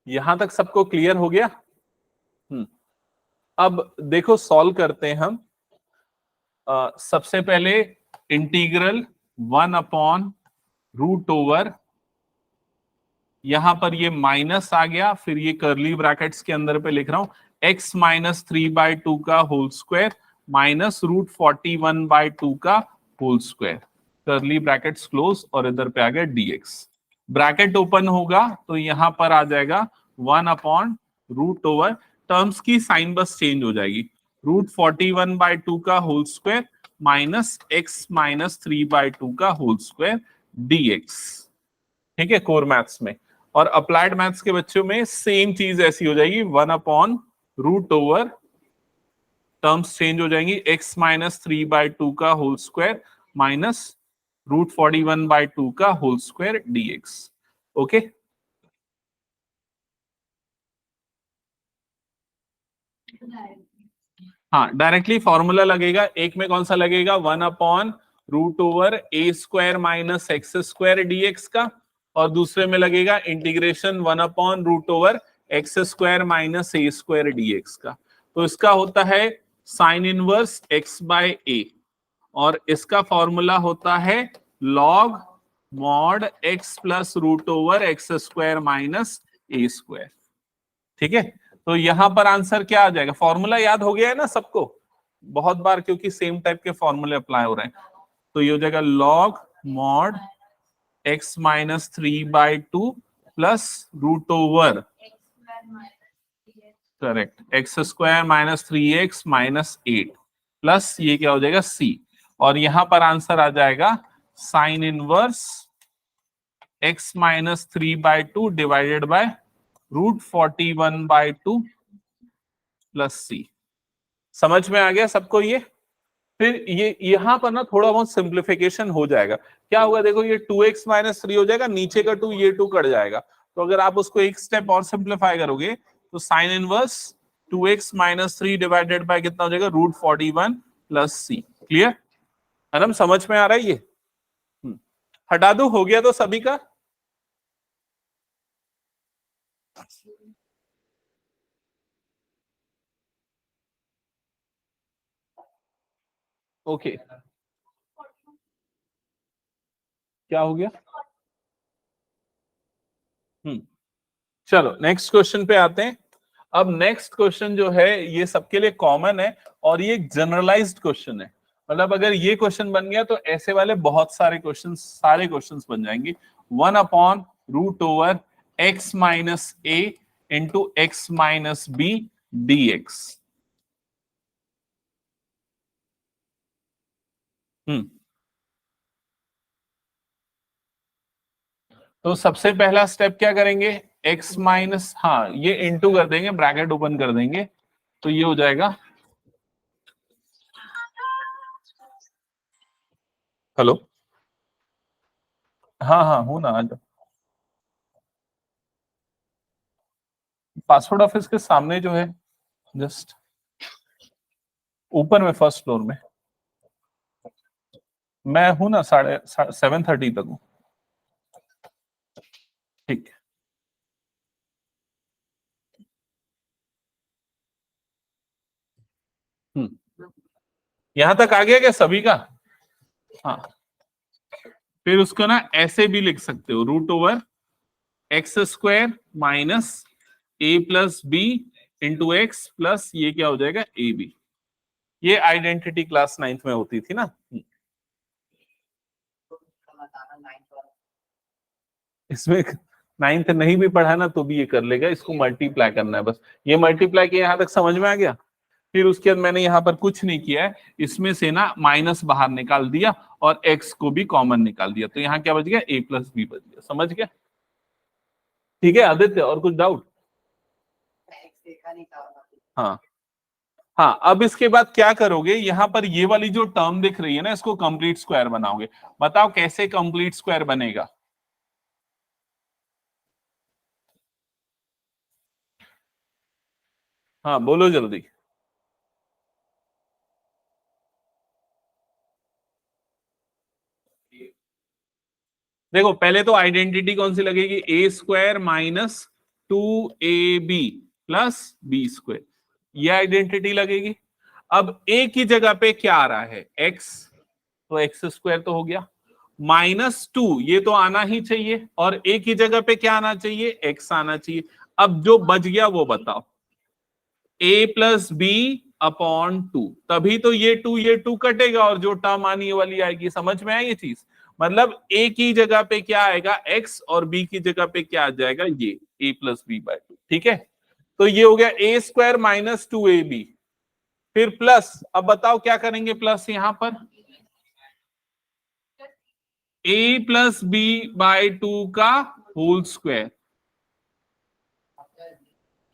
यहां तक सबको क्लियर हो गया? अब देखो सॉल्व करते हैं हम। सबसे पहले इंटीग्रल 1 अपॉन रूट ओवर, यहां पर ये माइनस आ गया, फिर ये कर्ली ब्रैकेट्स के अंदर पे लिख रहा हूं x माइनस 3/2 का होल स्क्वायर माइनस √41/2 का whole square, curly brackets close, और इधर पे आ गया dx। ब्रैकेट ओपन होगा तो यहां पर आ जाएगा 1/√, टर्म्स की साइन बस चेंज हो जाएगी, √41/2 का whole square minus x minus 3/2 का होल स्क्वायर dx। ठीक है, कोर मैथ्स में। और अप्लाइड मैथ्स के बच्चों में सेम चीज ऐसी हो जाएगी, 1/√, टर्म्स चेंज हो जाएंगी, x माइनस 3/2 का होल स्क्वायर माइनस √41/2 का होल स्क्वायर dx। ओके, हाँ डायरेक्टली फॉर्मूला लगेगा। एक में कौन सा लगेगा, 1/√a² माइनस x² dx का, और दूसरे में लगेगा integration 1/√x² minus a² dx का। तो इसका होता है साइन इनवर्स x/a, और इसका फॉर्मूला होता है log mod x plus √x² minus a²। ठीक है, तो यहां पर आंसर क्या आ जाएगा, फॉर्मूला याद हो गया है ना सबको बहुत बार, क्योंकि सेम टाइप के फॉर्मूले अप्लाई हो रहे हैं। तो ये हो जाएगा log mod x minus 3/2 plus √, correct, x² minus 3x minus 8 plus ये क्या हो जाएगा c, और यहां पर आंसर आ जाएगा sine inverse x minus 3/2 divided by √41/2 plus c. समझ में आ गया सबको ये? फिर ये यहां पर ना थोड़ा बहुत सिंप्लीफिकेशन हो जाएगा। क्या होगा, देखो ये 2x माइनस 3 हो जाएगा, नीचे का 2 ये 2 कट जाएगा। तो अगर आप उसको एक स्टेप और सिंप्लीफाई करोगे तो sine inverse 2x minus 3 divided by कितना हो जाएगा, √41 प्लस सी। क्लियर? मैडम समझ में आ रहा है ये? हटा दो, हो गया तो सभी का? ओके, क्या हो गया? चलो नेक्स्ट क्वेश्चन पे आते हैं। अब नेक्स्ट क्वेश्चन जो है ये सबके लिए कॉमन है, और ये एक जनरलाइज्ड क्वेश्चन है। मतलब अगर ये क्वेश्चन बन गया तो ऐसे वाले बहुत सारे क्वेश्चंस बन जाएंगे। 1/√x minus a into x minus b dx। तो सबसे पहला स्टेप क्या करेंगे, x माइनस, हाँ ये इंटू कर देंगे, ब्रैकेट ओपन कर देंगे, तो ये हो जाएगा, हेलो, हाँ हाँ हूँ ना, आ जाओ। पासपोर्ट ऑफिस के सामने जो है, जस्ट ऊपर में, फर्स्ट फ्लोर में। मैं हूं ना 7:30 तक हूँ। ठीक है, यहां तक आ गया क्या सभी का? हाँ, फिर उसको ना ऐसे भी लिख सकते हो, √x² minus a plus b into x plus ये क्या हो जाएगा, ए बी। ये आइडेंटिटी क्लास 9th में होती थी ना। इसमें 9th नहीं भी पढ़ा ना तो भी ये कर लेगा, इसको मल्टीप्लाई करना है बस। ये मल्टीप्लाई किया, यहां तक समझ में आ गया? फिर उसके बाद मैंने यहाँ पर कुछ नहीं किया है, इसमें से ना माइनस बाहर निकाल दिया और x को भी कॉमन निकाल दिया, तो यहाँ क्या बच गया, a प्लस बी बच गया। समझ गया? ठीक है आदित्य, और कुछ डाउट? हाँ हाँ, अब इसके बाद क्या करोगे, यहाँ पर ये वाली जो टर्म दिख रही है ना, इसको कंप्लीट स्क्वायर बनाओगे। बताओ कैसे कंप्लीट स्क्वायर बनेगा? हाँ बोलो जल्दी। देखो पहले तो आइडेंटिटी कौन सी लगेगी, a² minus 2ab plus b², ये आइडेंटिटी लगेगी। अब a की जगह पे क्या आ रहा है, x, तो x² तो हो गया, -2 ये तो आना ही चाहिए, और a की जगह पे क्या आना चाहिए, x आना चाहिए। अब जो बच गया वो बताओ, a प्लस बी अपॉन 2, तभी तो ये 2 कटेगा और जो टर्म आनी वाली आएगी। समझ में आई ये चीज? मतलब a की जगह पे क्या आएगा x और b की जगह पे क्या आ जाएगा ये a प्लस बी बाय 2। ठीक है, तो ये हो गया a स्क्वायर माइनस 2ab, फिर प्लस, अब बताओ क्या करेंगे प्लस यहां पर, a प्लस बी बाय 2 का होल स्क्वायर,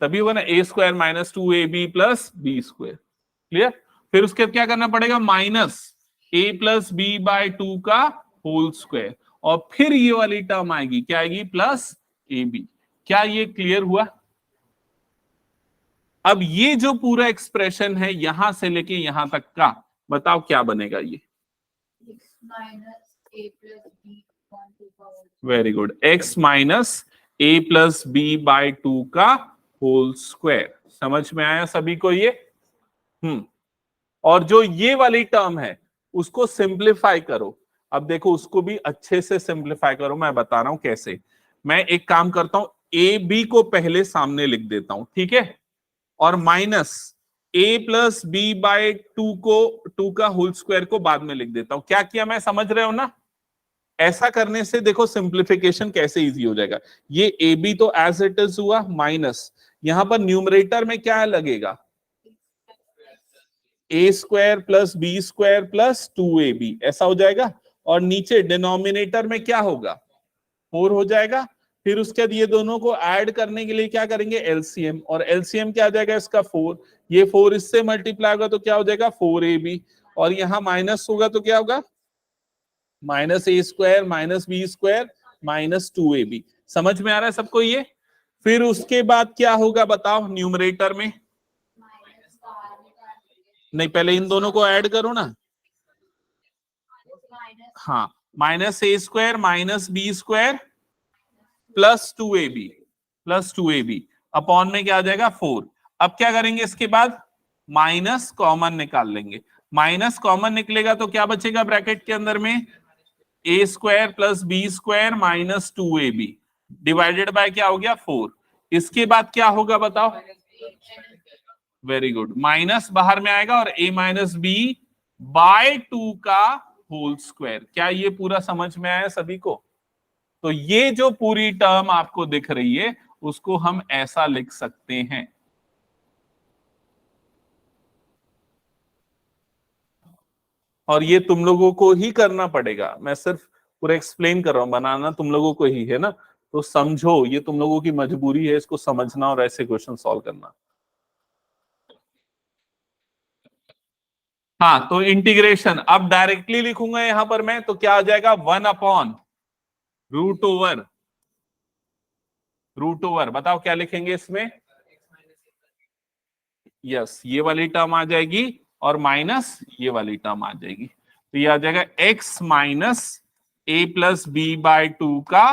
तभी होगा ना a स्क्वायर minus 2ab plus b square. Clear? फिर उसके बाद क्या करना पड़ेगा, minus a plus b by 2 का होल स्क्वायर, और फिर ये वाली टर्म आएगी, क्या आएगी, प्लस ab। क्या ये क्लियर हुआ? अब ये जो पूरा एक्सप्रेशन है यहां से लेके यहां तक का, बताओ क्या बनेगा ये? Very good, x minus a plus b by 2 का होल स्क्वायर। समझ में आया सभी को ये? और जो ये वाली टर्म है उसको सिंप्लीफाई करो। अब देखो उसको भी अच्छे से सिंप्लीफाई करो, मैं बता रहा हूं कैसे। मैं एक काम करता हूं, ए बी को पहले सामने लिख देता हूं, ठीक है, और minus a plus b by 2 को 2 का होल स्क्वायर को बाद में लिख देता हूं। क्या किया मैं, समझ रहे हो ना? ऐसा करने से देखो सिंप्लीफिकेशन कैसे इजी हो जाएगा। ये ए बी तो एज इट इज हुआ, माइनस यहां पर न्यूमरेटर में क्या लगेगा, a square plus b square plus 2ab, ऐसा हो जाएगा, और नीचे डिनोमिनेटर में क्या होगा, 4 हो जाएगा। फिर उसके बाद ये दोनों को ऐड करने के लिए क्या करेंगे, एलसीएम, और एलसीएम क्या आ जाएगा इसका 4, ये 4 इससे मल्टीप्लाई होगा तो क्या हो जाएगा 4ab, और यहां माइनस होगा तो क्या होगा, minus a square minus b square minus 2ab। समझ में आ रहा है सबको ये? फिर उसके बाद क्या होगा बताओ न्यूमरेटर में, नहीं पहले इन दोनों को ऐड करो ना, हाँ, minus a square minus b square plus two a b upon में क्या आ जाएगा 4। अब क्या करेंगे इसके बाद, माइनस कॉमन निकाल लेंगे, माइनस कॉमन निकलेगा तो क्या बचेगा ब्रैकेट के अंदर में, a square plus b square minus 2ab divided by क्या हो गया 4। इसके बाद क्या होगा बताओ, वेरी गुड, माइनस बाहर में आएगा और a माइनस बी बाय 2 का होल स्क्वायर। क्या ये पूरा समझ में आया सभी को? तो ये जो पूरी टर्म आपको दिख रही है उसको हम ऐसा लिख सकते हैं, और ये तुम लोगों को ही करना पड़ेगा, मैं सिर्फ पूरा एक्सप्लेन कर रहा हूं, बनाना तुम लोगों को ही है ना, तो समझो ये तुम लोगों की मजबूरी है इसको समझना और ऐसे क्वेश्चन सॉल्व करना। हाँ, तो इंटीग्रेशन अब डायरेक्टली लिखूंगा यहां पर मैं, तो क्या आ जाएगा 1 अपॉन रूट ओवर, बताओ क्या लिखेंगे इसमें, यस ये वाली टर्म आ जाएगी और माइनस ये वाली टर्म आ जाएगी, तो ये आ जाएगा x minus a plus b by 2 का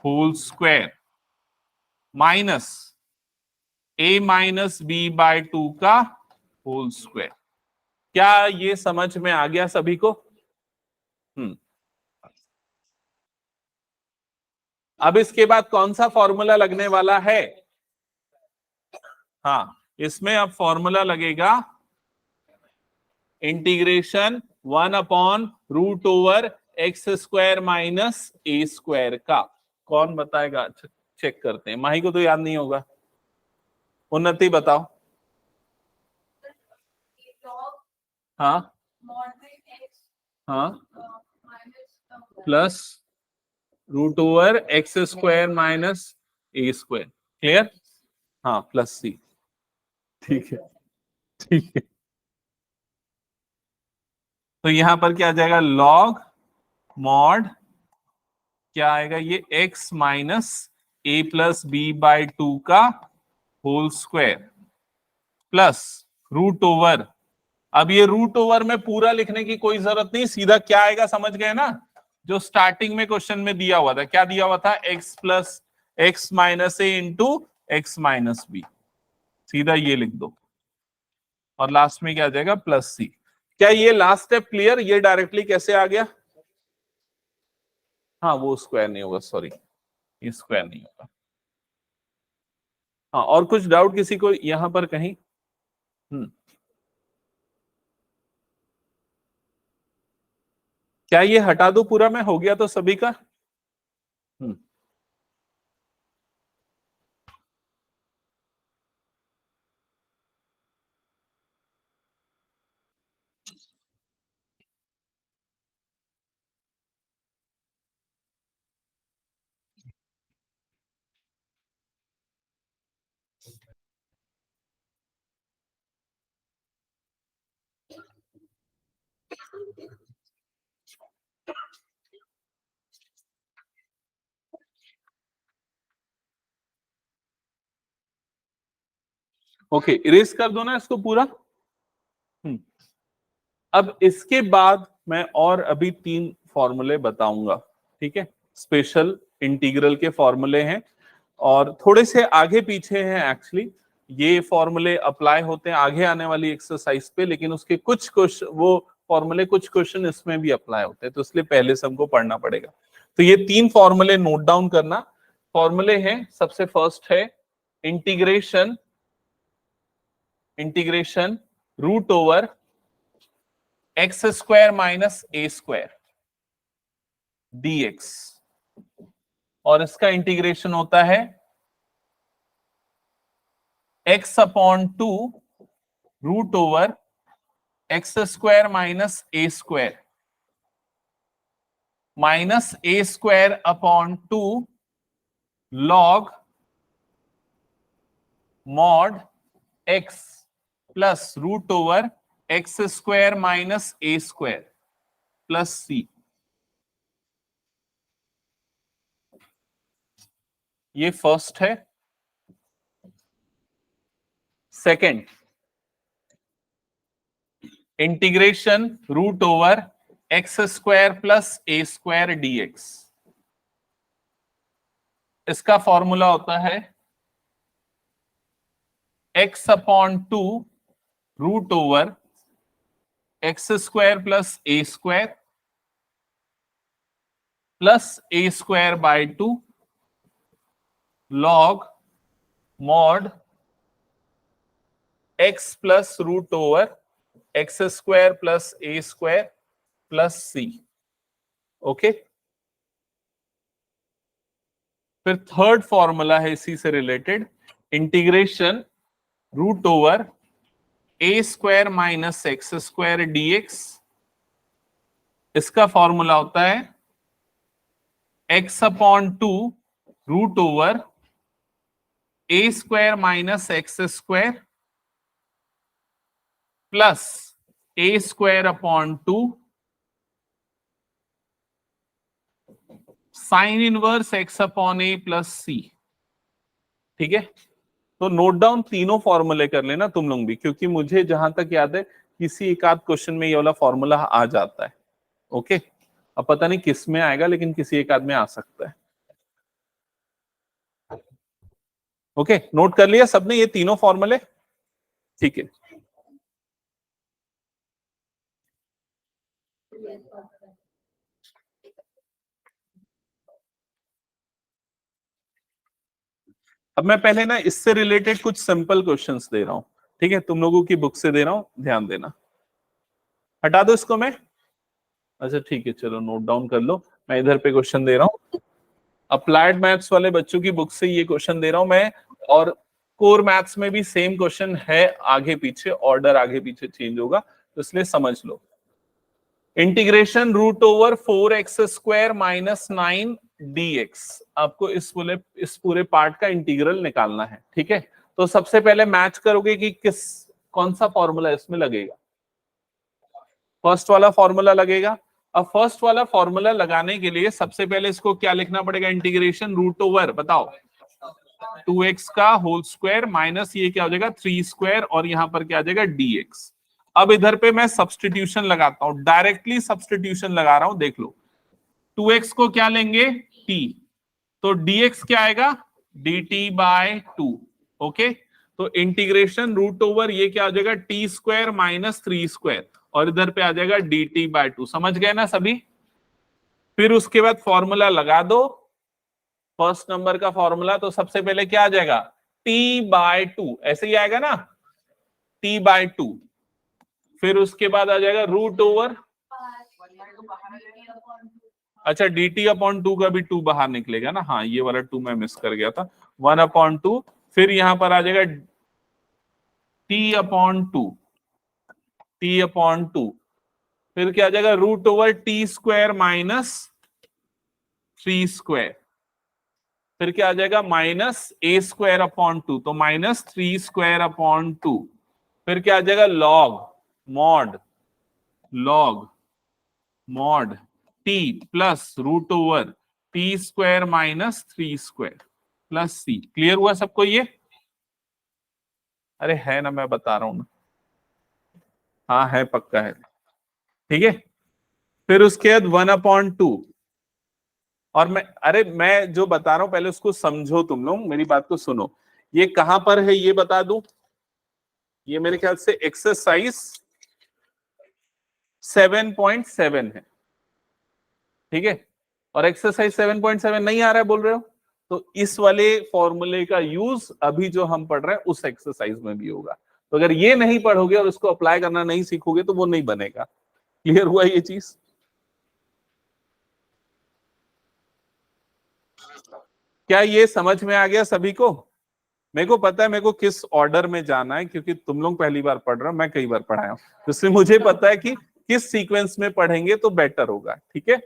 whole square minus a minus b by 2 का होल स्क्वायर। क्या ये समझ में आ गया सभी को? अब इसके बाद कौन सा फॉर्मूला लगने वाला है, हाँ इसमें अब फॉर्मूला लगेगा integration 1 upon root over x square minus a square का। कौन बताएगा, चेक करते हैं, माही को तो याद नहीं होगा, उन्नति बताओ। हाँ हाँ, plus root over x square minus a square, clear, हाँ प्लस सी, ठीक है ठीक है। तो यहां पर क्या आ जाएगा, लॉग मॉड क्या आएगा, ये x minus a plus b by 2 का whole square plus root over. अब ये रूट ओवर में पूरा लिखने की कोई जरूरत नहीं, सीधा क्या आएगा समझ गए ना, जो स्टार्टिंग में क्वेश्चन में दिया हुआ था, क्या दिया हुआ था, x प्लस एक्स माइनस ए इंटू एक्स माइनस बी, सीधा ये लिख दो, और लास्ट में क्या आ जाएगा प्लस सी। क्या ये लास्ट स्टेप क्लियर, ये डायरेक्टली कैसे आ गया, हाँ वो स्क्वायर नहीं होगा, सॉरी ये स्क्वायर नहीं होगा। हाँ और कुछ डाउट किसी को यहां पर कहीं, क्या ये हटा दो पूरा? मैं हो गया तो सभी का? ओके, इरेज कर दो ना इसको पूरा। अब इसके बाद मैं और अभी 3 फॉर्मूले बताऊंगा, ठीक है? स्पेशल इंटीग्रल के फॉर्मूले हैं और थोड़े से आगे पीछे हैं एक्चुअली। ये फॉर्मूले अप्लाई होते हैं आगे आने वाली एक्सरसाइज पे, लेकिन उसके कुछ क्वेश्चन, वो फॉर्मूले कुछ क्वेश्चन इसमें भी अप्लाई होते हैं, तो इसलिए पहले से हमको पढ़ना पड़ेगा। तो ये 3 फॉर्मूले नोट डाउन करना। फॉर्मूले हैं, सबसे फर्स्ट है integration root over x square minus a square dx, और इसका इंटीग्रेशन होता है x upon 2 root over x square minus a square upon 2 log mod x plus root over x square minus a square plus c. ये first है। Second, integration root over x square plus a square dx। इसका formula होता है x upon 2 root over x square plus a square by 2 log mod x plus root over x square plus a square plus c. Okay, फिर third formula है इसी से related, integration root over a square minus x square dx। इसका formula होता है x upon 2 root over a square minus x square plus a square upon 2 sine inverse x upon a plus c. ठीक है, तो note down तीनों फॉर्मूले कर लेना तुम लोग भी, क्योंकि मुझे जहां तक याद है किसी एक आध क्वेश्चन में ये वाला फॉर्मूला आ जाता है। ओके, अब पता नहीं किस में आएगा, लेकिन किसी एक आध में आ सकता है। ओके, नोट कर लिया सबने ये तीनों फॉर्मूले? ठीक है, अब मैं पहले ना इससे रिलेटेड कुछ सिंपल क्वेश्चंस दे रहा हूं। ठीक है, तुम लोगों की बुक से दे रहा हूं, ध्यान देना। हटा दो इसको मैं। अच्छा ठीक है, चलो नोट डाउन कर लो। मैं इधर पे क्वेश्चन दे रहा हूं, अप्लाइड मैथ्स वाले बच्चों की बुक से ये क्वेश्चन दे रहा हूं मैं, और कोर मैथ्स में भी सेम क्वेश्चन है, आगे पीछे ऑर्डर आगे पीछे चेंज होगा, तो इसलिए समझ लो। Integration root over 4x square minus 9 dx। आपको इस पूरे पार्ट का इंटीग्रल निकालना है। ठीक है, तो सबसे पहले मैच करोगे कि कौन सा फॉर्मूला इसमें लगेगा। फर्स्ट वाला फॉर्मूला लगेगा। अब फर्स्ट वाला फॉर्मूला लगाने के लिए सबसे पहले इसको क्या लिखना पड़ेगा, इंटीग्रेशन रूट ओवर, बताओ, 2x का होल स्क्वायर माइनस ये क्या हो जाएगा 3 स्क्वायर, और यहां पर क्या आ जाएगा dx। अब इधर पे मैं सब्स्टिट्यूशन लगाता हूं, डायरेक्टली सब्स्टिट्यूशन लगा रहा हूं, देख लो। 2x को क्या लेंगे, t, तो dx क्या आएगा dt बाय 2। ओके, तो इंटीग्रेशन रूट ओवर ये क्या आ जाएगा t स्क्वायर माइनस 3 स्क्वायर, और इधर पे आ जाएगा dt बाय 2। समझ गए ना सभी? फिर उसके बाद फॉर्मूला लगा दो, फर्स्ट नंबर का फॉर्मूला, तो सबसे पहले क्या आ जाएगा t बाय 2, ऐसे ही आएगा ना। t बाय 2, फिर उसके बाद आ जाएगा रूट ओवर, अच्छा dt अपॉन 2 का भी 2 बाहर निकलेगा ना, हाँ ये वाला 2 मैं मिस कर गया था, 1 अपॉन 2, फिर यहां पर आ जाएगा t अपॉन 2, t अपॉन 2, फिर क्या आ जाएगा root over t square minus 3 square, फिर क्या आ जाएगा माइनस ए स्क्वायर अपॉन 2, तो माइनस 3 स्क्वायर अपॉन 2, फिर क्या आ जाएगा log mod t plus root over t square minus 3 square plus c. Clear हुआ सबको ये? अरे है ना, मैं बता रहा हूं ना, हाँ है, पक्का है, ठीक है। फिर उसके बाद 1/2, और मैं जो बता रहा हूं पहले उसको समझो, तुम लोग मेरी बात को सुनो। ये कहां पर है ये बता दूं, ये मेरे ख्याल से एक्सरसाइज 7.7 है, ठीक है। और एक्सरसाइज 7.7 नहीं आ रहा है बोल रहे हो, तो इस वाले फॉर्मूले का यूज अभी जो हम पढ़ रहे हैं उस एक्सरसाइज में भी होगा। तो अगर ये नहीं पढ़ोगे और उसको अप्लाई करना नहीं सीखोगे तो वो नहीं बनेगा। क्लियर हुआ ये चीज? क्या ये समझ में आ गया सभी को? मेरे को पता है मेरे को किस ऑर्डर में जाना है, क्योंकि तुम लोग पहली बार पढ़ रहे हो, मैं कई बार पढ़ाया हूं, इसलिए मुझे पता है कि किस सीक्वेंस में पढ़ेंगे तो बेटर होगा, ठीक है।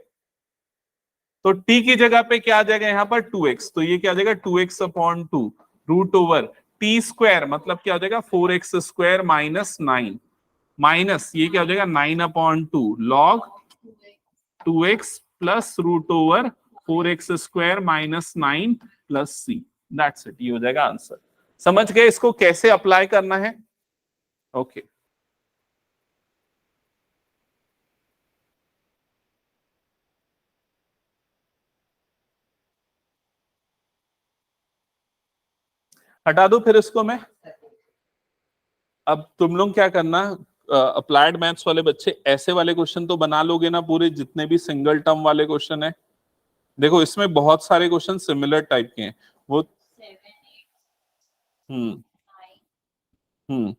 तो t की जगह पे क्या आ जाएगा यहाँ पर 2x, तो ये क्या आ जाएगा 2x upon 2 root over t square, मतलब क्या हो जाएगा 4x स्क्वायर माइनस 9, माइनस ये क्या हो जाएगा 9 upon 2 log 2x plus root over 4x square minus 9 plus c. That's it, ये हो जाएगा आंसर। समझ गए इसको कैसे अप्लाई करना है? ओके हटा दो फिर इसको मैं। अब तुम लोग क्या करना, अप्लाइड मैथ्स वाले बच्चे ऐसे वाले क्वेश्चन तो बना लोगे ना पूरे, जितने भी सिंगल टर्म वाले क्वेश्चन है। देखो इसमें बहुत सारे क्वेश्चन सिमिलर टाइप के हैं वो। हम्म हम्म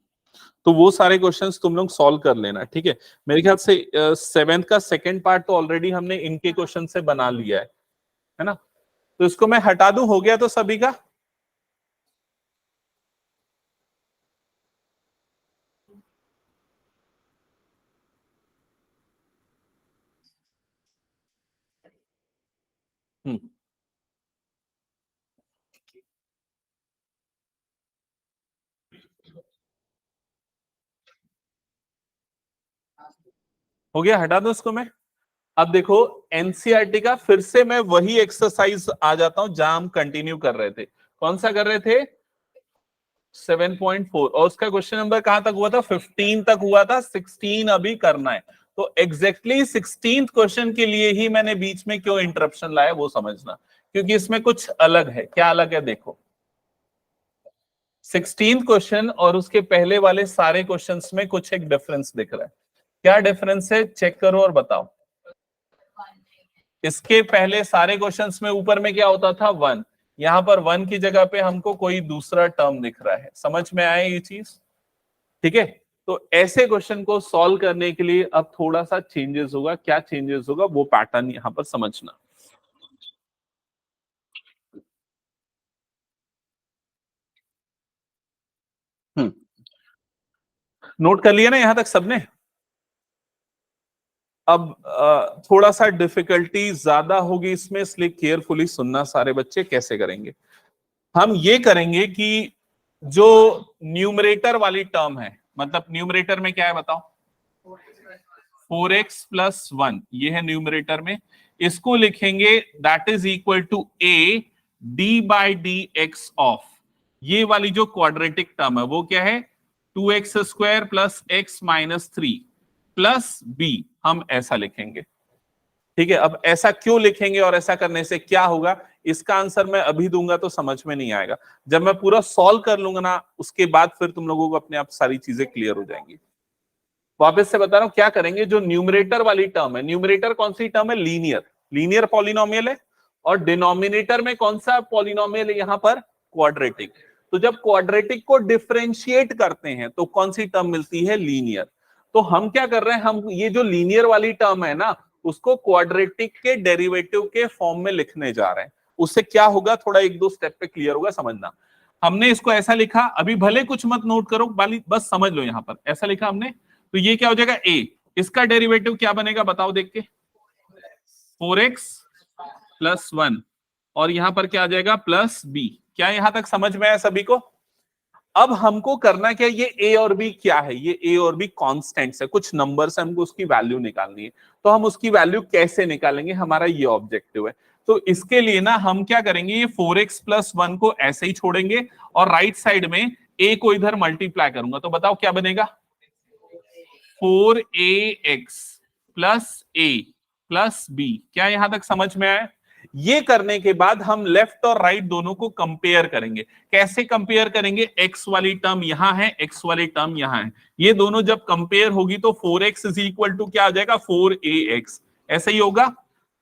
तो वो सारे क्वेश्चंस तुम लोग सॉल्व कर लेना, ठीक है। मेरे ख्याल से 7th का सेकंड पार्ट तो ऑलरेडी हमने इनके क्वेश्चन से बना लिया है ना। तो इसको मैं हटा दूं, हो गया तो सभी का। हम्म हो गया, हटा दूं इसको मैं। अब देखो एनसीईआरटी का फिर से मैं वही एक्सरसाइज आ जाता हूं जहां हम कंटिन्यू कर रहे थे। कौन सा कर रहे थे? 7.4, और उसका क्वेश्चन नंबर कहां तक हुआ था? 15 तक हुआ था, 16 अभी करना है। तो एग्जैक्टली 16th क्वेश्चन के लिए ही मैंने बीच में क्यों इंटरप्शन लाया वो समझना, क्योंकि इसमें कुछ अलग है। क्या अलग है देखो, 16th क्वेश्चन और उसके पहले वाले सारे क्वेश्चंस में कुछ एक डिफरेंस दिख रहा है। क्या डिफरेंस है चेक करो और बताओ। इसके पहले सारे क्वेश्चंस में ऊपर में क्या होता था 1, यहां पर 1 की जगह पे हमको कोई दूसरा टर्म दिख रहा है। समझ में आया ये चीज? ठीक है। तो ऐसे क्वेश्चन को सॉल्व करने के लिए अब थोड़ा सा चेंजेस होगा। क्या चेंजेस होगा वो पैटर्न यहां पर समझना। नोट कर लिया ना यहां तक सबने? अब थोड़ा सा डिफिकल्टी ज्यादा होगी इसमें, इसलिए केयरफुली सुनना सारे बच्चे। कैसे करेंगे हम? ये करेंगे कि जो न्यूमरेटर वाली टर्म है, मतलब न्यूमरेटर में क्या है बताओ? 4x प्लस 1, ये है न्यूमरेटर में। इसको लिखेंगे that is equal to a d by d x of, ये वाली जो क्वाड्रेटिक टर्म है वो क्या है? 2x square plus x minus 3 plus b, हम ऐसा लिखेंगे। ठीक है। अब ऐसा क्यों लिखेंगे और ऐसा करने से क्या होगा, इसका आंसर मैं अभी दूंगा तो समझ में नहीं आएगा। जब मैं पूरा सॉल्व कर लूंगा ना उसके बाद फिर तुम लोगों को अपने आप सारी चीजें क्लियर हो जाएंगी। वापस से बता रहा हूं क्या करेंगे। जो न्यूमरेटर वाली टर्म है, न्यूमरेटर कौन सी टर्म है? लीनियर पॉलिनोमियल है। और डिनोमिनेटर में कौन सा पॉलिनोमियल है यहां पर? क्वाड्रेटिक। तो जब क्वाड्रेटिक को डिफरेंशिएट करते हैं तो कौन सी टर्म मिलती है? लीनियर। तो हम क्या कर रहे हैं, हम ये जो लीनियर वाली टर्म है ना, उसको क्वाड्रेटिक के डेरिवेटिव के फॉर्म में लिखने जा रहे हैं। उससे क्या होगा, थोड़ा एक दो स्टेप पे क्लियर होगा, समझना। हमने इसको ऐसा लिखा, अभी भले कुछ मत नोट करो, बस समझ लो। यहां पर ऐसा लिखा हमने, तो ये क्या हो जाएगा? a, इसका डेरिवेटिव क्या बनेगा बताओ देख के? 4x प्लस 1, और यहां पर क्या आ जाएगा? Plus b। क्या यहां तक समझ में आया सभी को? अब हमको करना क्या, ये a और b क्या है? ये a और b कॉन्स्टेंट्स है, कुछ नंबर्स है, हमको उसकी वैल्यू निकालनी है। तो हम उसकी वैल्यू कैसे निकालेंगे, हमारा ये ऑब्जेक्टिव है। तो इसके लिए ना हम क्या करेंगे, ये 4x प्लस 1 को ऐसे ही छोड़ेंगे और राइट साइड में a को इधर मल्टीप्लाई करूंगा, तो बताओ क्या बनेगा? 4ax plus a plus b। क्या यहां तक समझ में आया? ये करने के बाद हम लेफ्ट और राइट दोनों को कंपेयर करेंगे। कैसे कंपेयर करेंगे? x वाली टर्म यहां है, x वाली टर्म यहां है, ये दोनों जब कंपेयर होगी तो 4x इज इक्वल टू क्या आ जाएगा? 4ax। ऐसे ही होगा,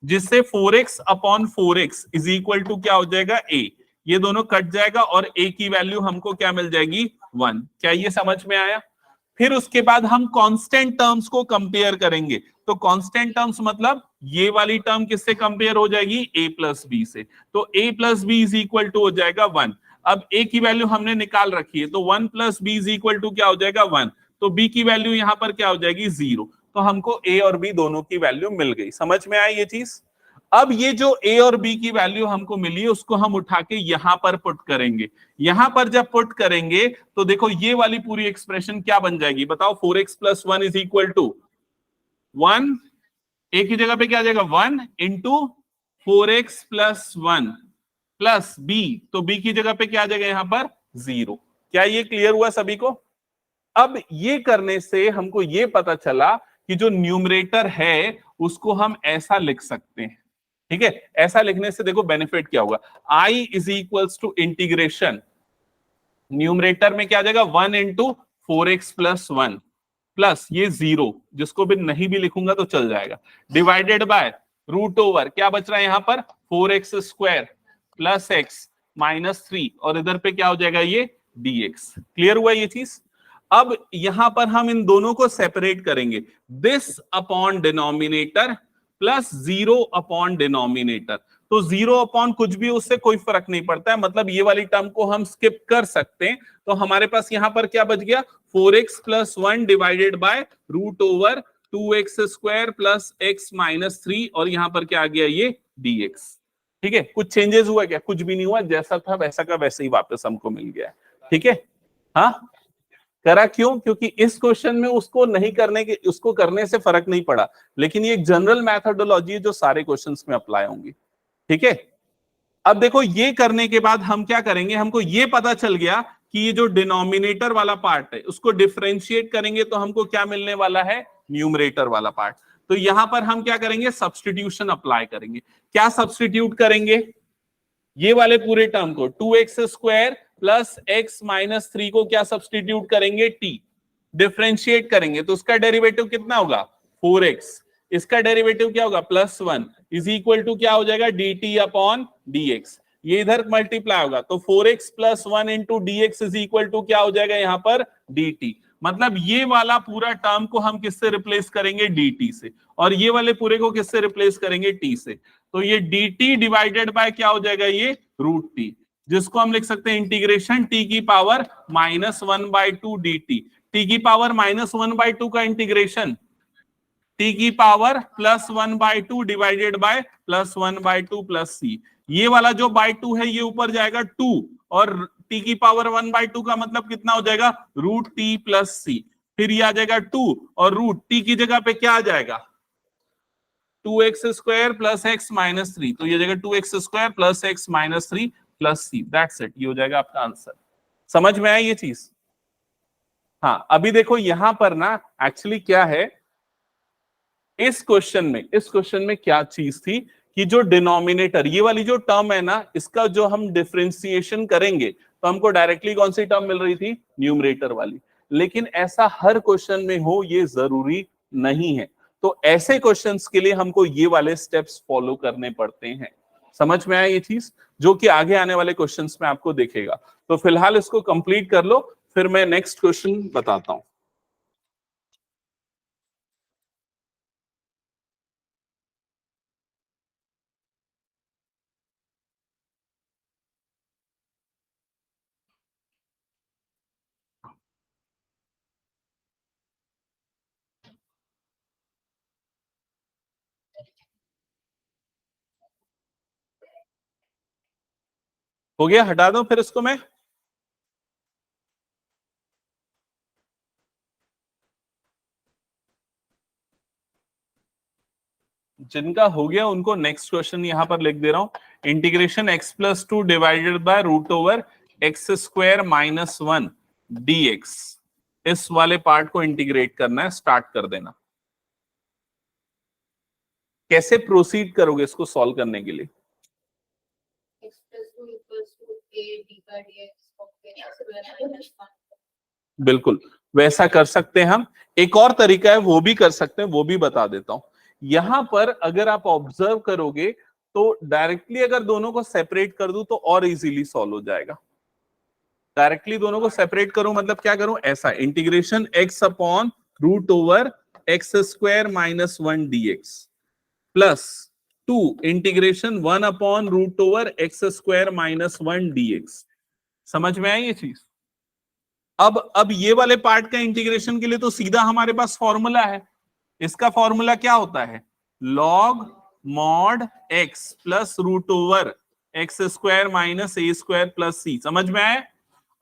जिससे 4x upon 4x is equal to क्या हो जाएगा? a। ये दोनों कट जाएगा और a की वैल्यू हमको क्या मिल जाएगी? 1। क्या ये समझ में आया? फिर उसके बाद हम कांस्टेंट टर्म्स को कंपेयर करेंगे। तो कांस्टेंट टर्म्स मतलब ये वाली टर्म किससे कंपेयर हो जाएगी? a प्लस बी से। तो a plus b is equal to हो जाएगा 1। अब a की वैल्यू हमने निकाल रखी है, तो 1 plus b is equal to क्या हो जाएगा? 1। तो b की वैल्यू यहां पर क्या हो जाएगी? 0। तो हमको a और b दोनों की वैल्यू मिल गई। समझ में आई ये चीज? अब ये जो a और b की वैल्यू हमको मिली, उसको हम उठा के यहां पर पुट करेंगे। यहां पर जब पुट करेंगे तो देखो ये वाली पूरी एक्सप्रेशन क्या बन जाएगी बताओ? 4x plus 1 is equal to 1, a की जगह पे क्या आ जाएगा? 1 into 4x plus 1 plus b, तो b की जगह पे क्या आ जाएगा यहां पर? 0। क्या ये क्लियर हुआ सभी को? अब ये करने से हमको ये पता चला कि जो न्यूमरेटर है उसको हम ऐसा लिख सकते हैं। ठीक है, ऐसा लिखने से देखो बेनिफिट क्या होगा। i is equals to integration, numerator में क्या आ जाएगा? 1 इंटू 4x प्लस 1 प्लस ये 0, जिसको भी नहीं भी लिखूंगा तो चल जाएगा, डिवाइडेड बाय रूट ओवर क्या बच रहा है यहां पर? 4x square plus x minus 3, और इधर पे क्या हो जाएगा? ये dx। क्लियर हुआ ये चीज? अब यहां पर हम इन दोनों को सेपरेट करेंगे, this upon denominator plus 0 upon denominator. तो 0 अपॉन कुछ भी, उससे कोई फर्क नहीं पड़ता है, मतलब ये वाली टर्म को हम स्किप कर सकते हैं। तो हमारे पास यहां पर क्या बच गया? 4x plus 1 divided by root over 2x square plus x minus 3, और यहां पर क्या आ गया? ये dx। ठीक है, कुछ चेंजेस हुआ क्या? कुछ भी नहीं हुआ, जैसा था वैसा का वैसे ही वापस हमको मिल गया। ठीक है, हाँ करा क्यों? क्योंकि इस क्वेश्चन में उसको नहीं करने के, उसको करने से फर्क नहीं पड़ा, लेकिन ये एक जनरल मैथडोलॉजी है जो सारे क्वेश्चंस में अप्लाई होंगी। ठीक है, अब देखो ये करने के बाद हम क्या करेंगे, हमको ये पता चल गया कि ये जो डिनोमिनेटर वाला पार्ट है उसको डिफरेंशिएट करेंगे तो हमको क्या मिलने वाला है? न्यूमरेटर वाला पार्ट। तो यहां पर हम क्या करेंगे? सब्स्टिट्यूशन अप्लाई करेंगे। क्या सब्स्टिट्यूट करेंगे? ये वाले पूरे टर्म को 2x square plus x minus 3 को क्या सब्स्टिट्यूट करेंगे? t। डिफरेंशिएट करेंगे तो उसका डेरिवेटिव कितना होगा? 4x। इसका डेरिवेटिव क्या होगा? प्लस 1 इज इक्वल टू क्या हो जाएगा? dt upon dx। ये इधर मल्टीप्लाई होगा तो 4x plus 1 into dx is equal to क्या हो जाएगा यहां पर? dt। मतलब ये वाला पूरा टर्म को हम किससे रिप्लेस करेंगे? dt से, और ये वाले पूरे को किससे रिप्लेस करेंगे? t से। तो ये dt डिवाइडेड बाय क्या हो जाएगा? ये रूट t, जिसको हम लिख सकते हैं इंटीग्रेशन t की पावर -1/2 dt। t की पावर -1/2 का इंटीग्रेशन t की power +1/2 divided by +1/2 plus c। ये वाला जो बाय 2 है ये ऊपर जाएगा 2, और t की पावर 1/2 का मतलब कितना हो जाएगा? Root t plus c। फिर ये आ जाएगा 2, और रूट t की जगह पे क्या आ जाएगा? 2x square plus x minus 3। तो ये जगह 2x square plus x minus 3 plus c, that's it. ये हो जाएगा आपका आंसर। समझ में आया ये चीज? हाँ, अभी देखो यहां पर ना एक्चुअली क्या है इस क्वेश्चन में क्या चीज थी कि जो डिनोमिनेटर, ये वाली जो टर्म है ना, इसका जो हम डिफरेंशिएशन करेंगे तो हमको डायरेक्टली कौन सी टर्म मिल रही थी? न्यूमरेटर वाली। लेकिन ऐसा हर क्वेश्चन में हो ये जरूरी नहीं है, तो ऐसे क्वेश्चंस के लिए हमको ये वाले स्टेप्स फॉलो करने पड़ते हैं। समझ में आया ये चीज, जो कि आगे आने वाले क्वेश्चंस में आपको देखेगा। तो फिलहाल इसको कंप्लीट कर लो, फिर मैं नेक्स्ट क्वेश्चन बताता हूं। हो गया, हटा दूं फिर इसको मैं? जिनका हो गया उनको नेक्स्ट क्वेश्चन यहां पर लिख दे रहा हूं। Integration x+2 divided by root over x² - 1 dx, इस वाले पार्ट को इंटीग्रेट करना है, स्टार्ट कर देना। कैसे प्रोसीड करोगे इसको सॉल्व करने के लिए? बिल्कुल वैसा कर सकते हैं हम। एक और तरीका है, वो भी कर सकते हैं, वो भी बता देता हूं। यहां पर अगर आप ऑब्जर्व करोगे तो डायरेक्टली अगर दोनों को सेपरेट कर दूं तो और इजीली सॉल्व हो जाएगा। डायरेक्टली दोनों को सेपरेट करूं मतलब क्या करूं, ऐसा integration x upon root over x² - 1 dx plus 2 integration 1 upon root over x² - 1 dx। समझ में आई ये चीज? अब ये वाले पार्ट का इंटीग्रेशन के लिए तो सीधा हमारे पास फॉर्मूला है। इसका फॉर्मूला क्या होता है? Log mod x plus root over x² - a² plus c। समझ में आया?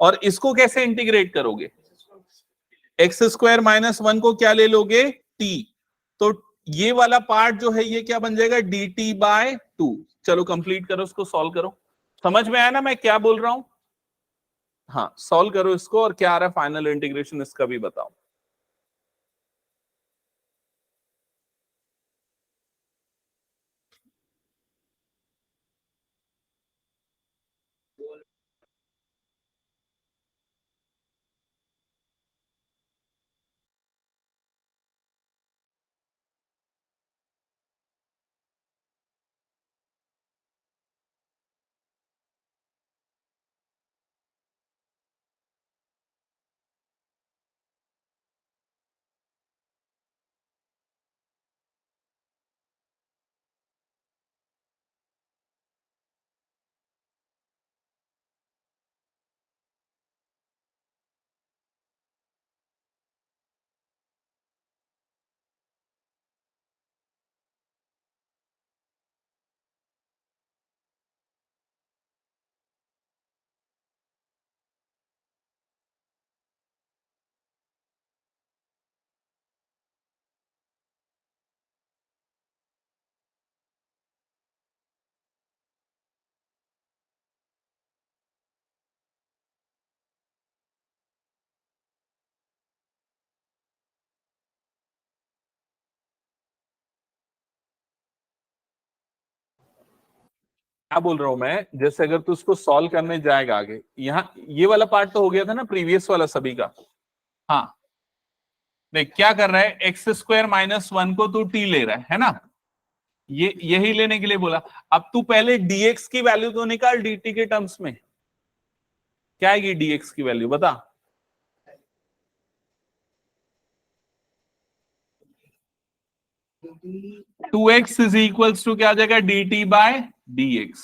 और इसको कैसे इंटीग्रेट करोगे? x² - 1 को क्या ले लोगे? t। तो ये वाला पार्ट जो है ये क्या बन जाएगा? dt/2। चलो कंप्लीट करो, इसको सॉल्व करो। समझ में आया ना मैं क्या बोल रहा हूं? हाँ, सॉल्व करो इसको, और क्या आ रहा है फाइनल इंटीग्रेशन इसका भी बताओ। क्या बोल रहा हूं मैं, जैसे अगर तू उसको सॉल्व करने जाएगा आगे, यहाँ ये वाला पार्ट तो हो गया था ना प्रीवियस वाला सभी का। हाँ, देख क्या कर रहा है, x² - 1 को तू t ले रहा है ना? ये यही लेने के लिए बोला। अब तू पहले dx की वैल्यू तो निकाल dt के टर्म्स में। क्या आएगी dx की वैल्यू बता? Two x is equals to क्या आ जाएगा? dt/dx।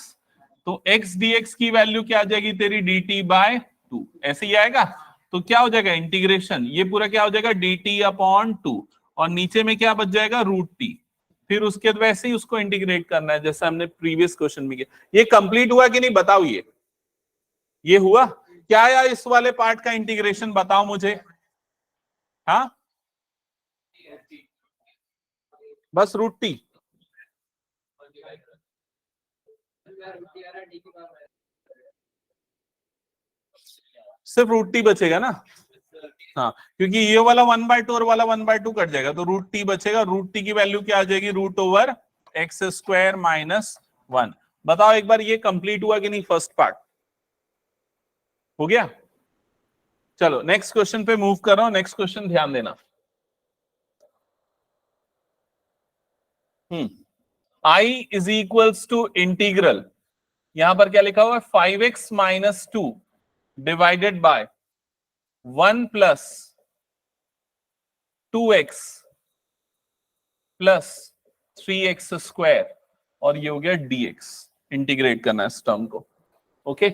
तो x dx की वैल्यू क्या आ जाएगी तेरी? dt/2। ऐसे ही आएगा। तो क्या हो जाएगा इंटीग्रेशन, ये पूरा क्या हो जाएगा? dt/2, और नीचे में क्या बच जाएगा? √t। फिर उसके बाद वैसे ही उसको इंटीग्रेट करना है जैसा हमने प्रीवियस क्वेश्चन में किया। ये कंप्लीट हुआ कि नहीं बताओ? ये हुआ क्या यार? इस वाले पार्ट का इंटीग्रेशन बताओ मुझे। हाँ, बस √t। सिर्फ √t बचेगा ना? हाँ, क्योंकि ये वाला 1/2 और वाला 1/2 कट जाएगा, तो √t बचेगा। √t की वैल्यू क्या आ जाएगी? Root over x² - 1। बताओ एक बार, ये कंप्लीट हुआ कि नहीं? फर्स्ट पार्ट हो गया। चलो नेक्स्ट क्वेश्चन पे मूव कर रहा हूं। नेक्स्ट क्वेश्चन ध्यान देना। I is equals to integral, यहां पर क्या लिखा हुआ है 5x minus 2 divided by 1 plus 2x plus 3x square, और ये हो गया dx। इंटीग्रेट करना है इस टर्म को। ओके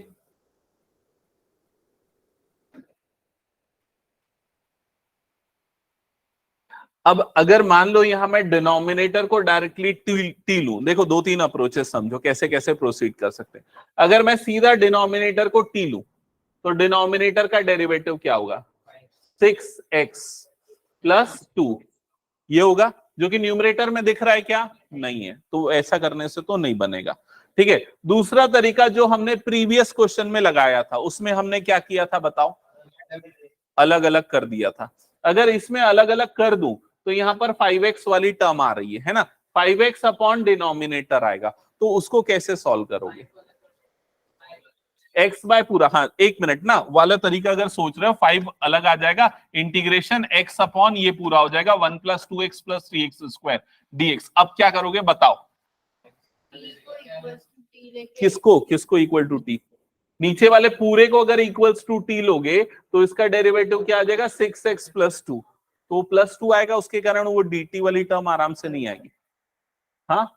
अब अगर मान लो यहां मैं डिनोमिनेटर को डायरेक्टली टी लूं, देखो दो तीन अप्रोचेस समझो कैसे कैसे प्रोसीड कर सकते हैं। अगर मैं सीधा डिनोमिनेटर को टी लूं तो डिनोमिनेटर का डेरिवेटिव क्या होगा 6x प्लस 2, ये होगा, जो कि न्यूमरेटर में दिख रहा है क्या नहीं है, तो ऐसा करने से तो नहीं बनेगा। ठीक है, दूसरा तरीका जो हमने प्रीवियस क्वेश्चन में लगाया था उसमें हमने क्या किया था बताओ, अलग अलग कर दिया था। अगर इसमें अलग अलग कर दूं तो यहां पर 5x वाली टर्म आ रही है ना, 5x अपॉन डिनोमिनेटर आएगा, तो उसको कैसे सॉल्व करोगे, x बाय पूरा, हाँ एक मिनट ना, वाला तरीका अगर सोच रहे हो 5 अलग आ जाएगा, इंटीग्रेशन x अपॉन ये पूरा हो जाएगा 1 plus 2x plus 3x square dx। अब क्या करोगे बताओ, किसको किसको इक्वल टू टी, नीचे वाले पूरे को अगर इक्वल्स टू टी लोगे तो इसका डेरिवेटिव क्या आ जाएगा 6x प्लस 2, तो प्लस 2 आएगा, उसके कारण वो dt वाली टर्म आराम से नहीं आएगी। हाँ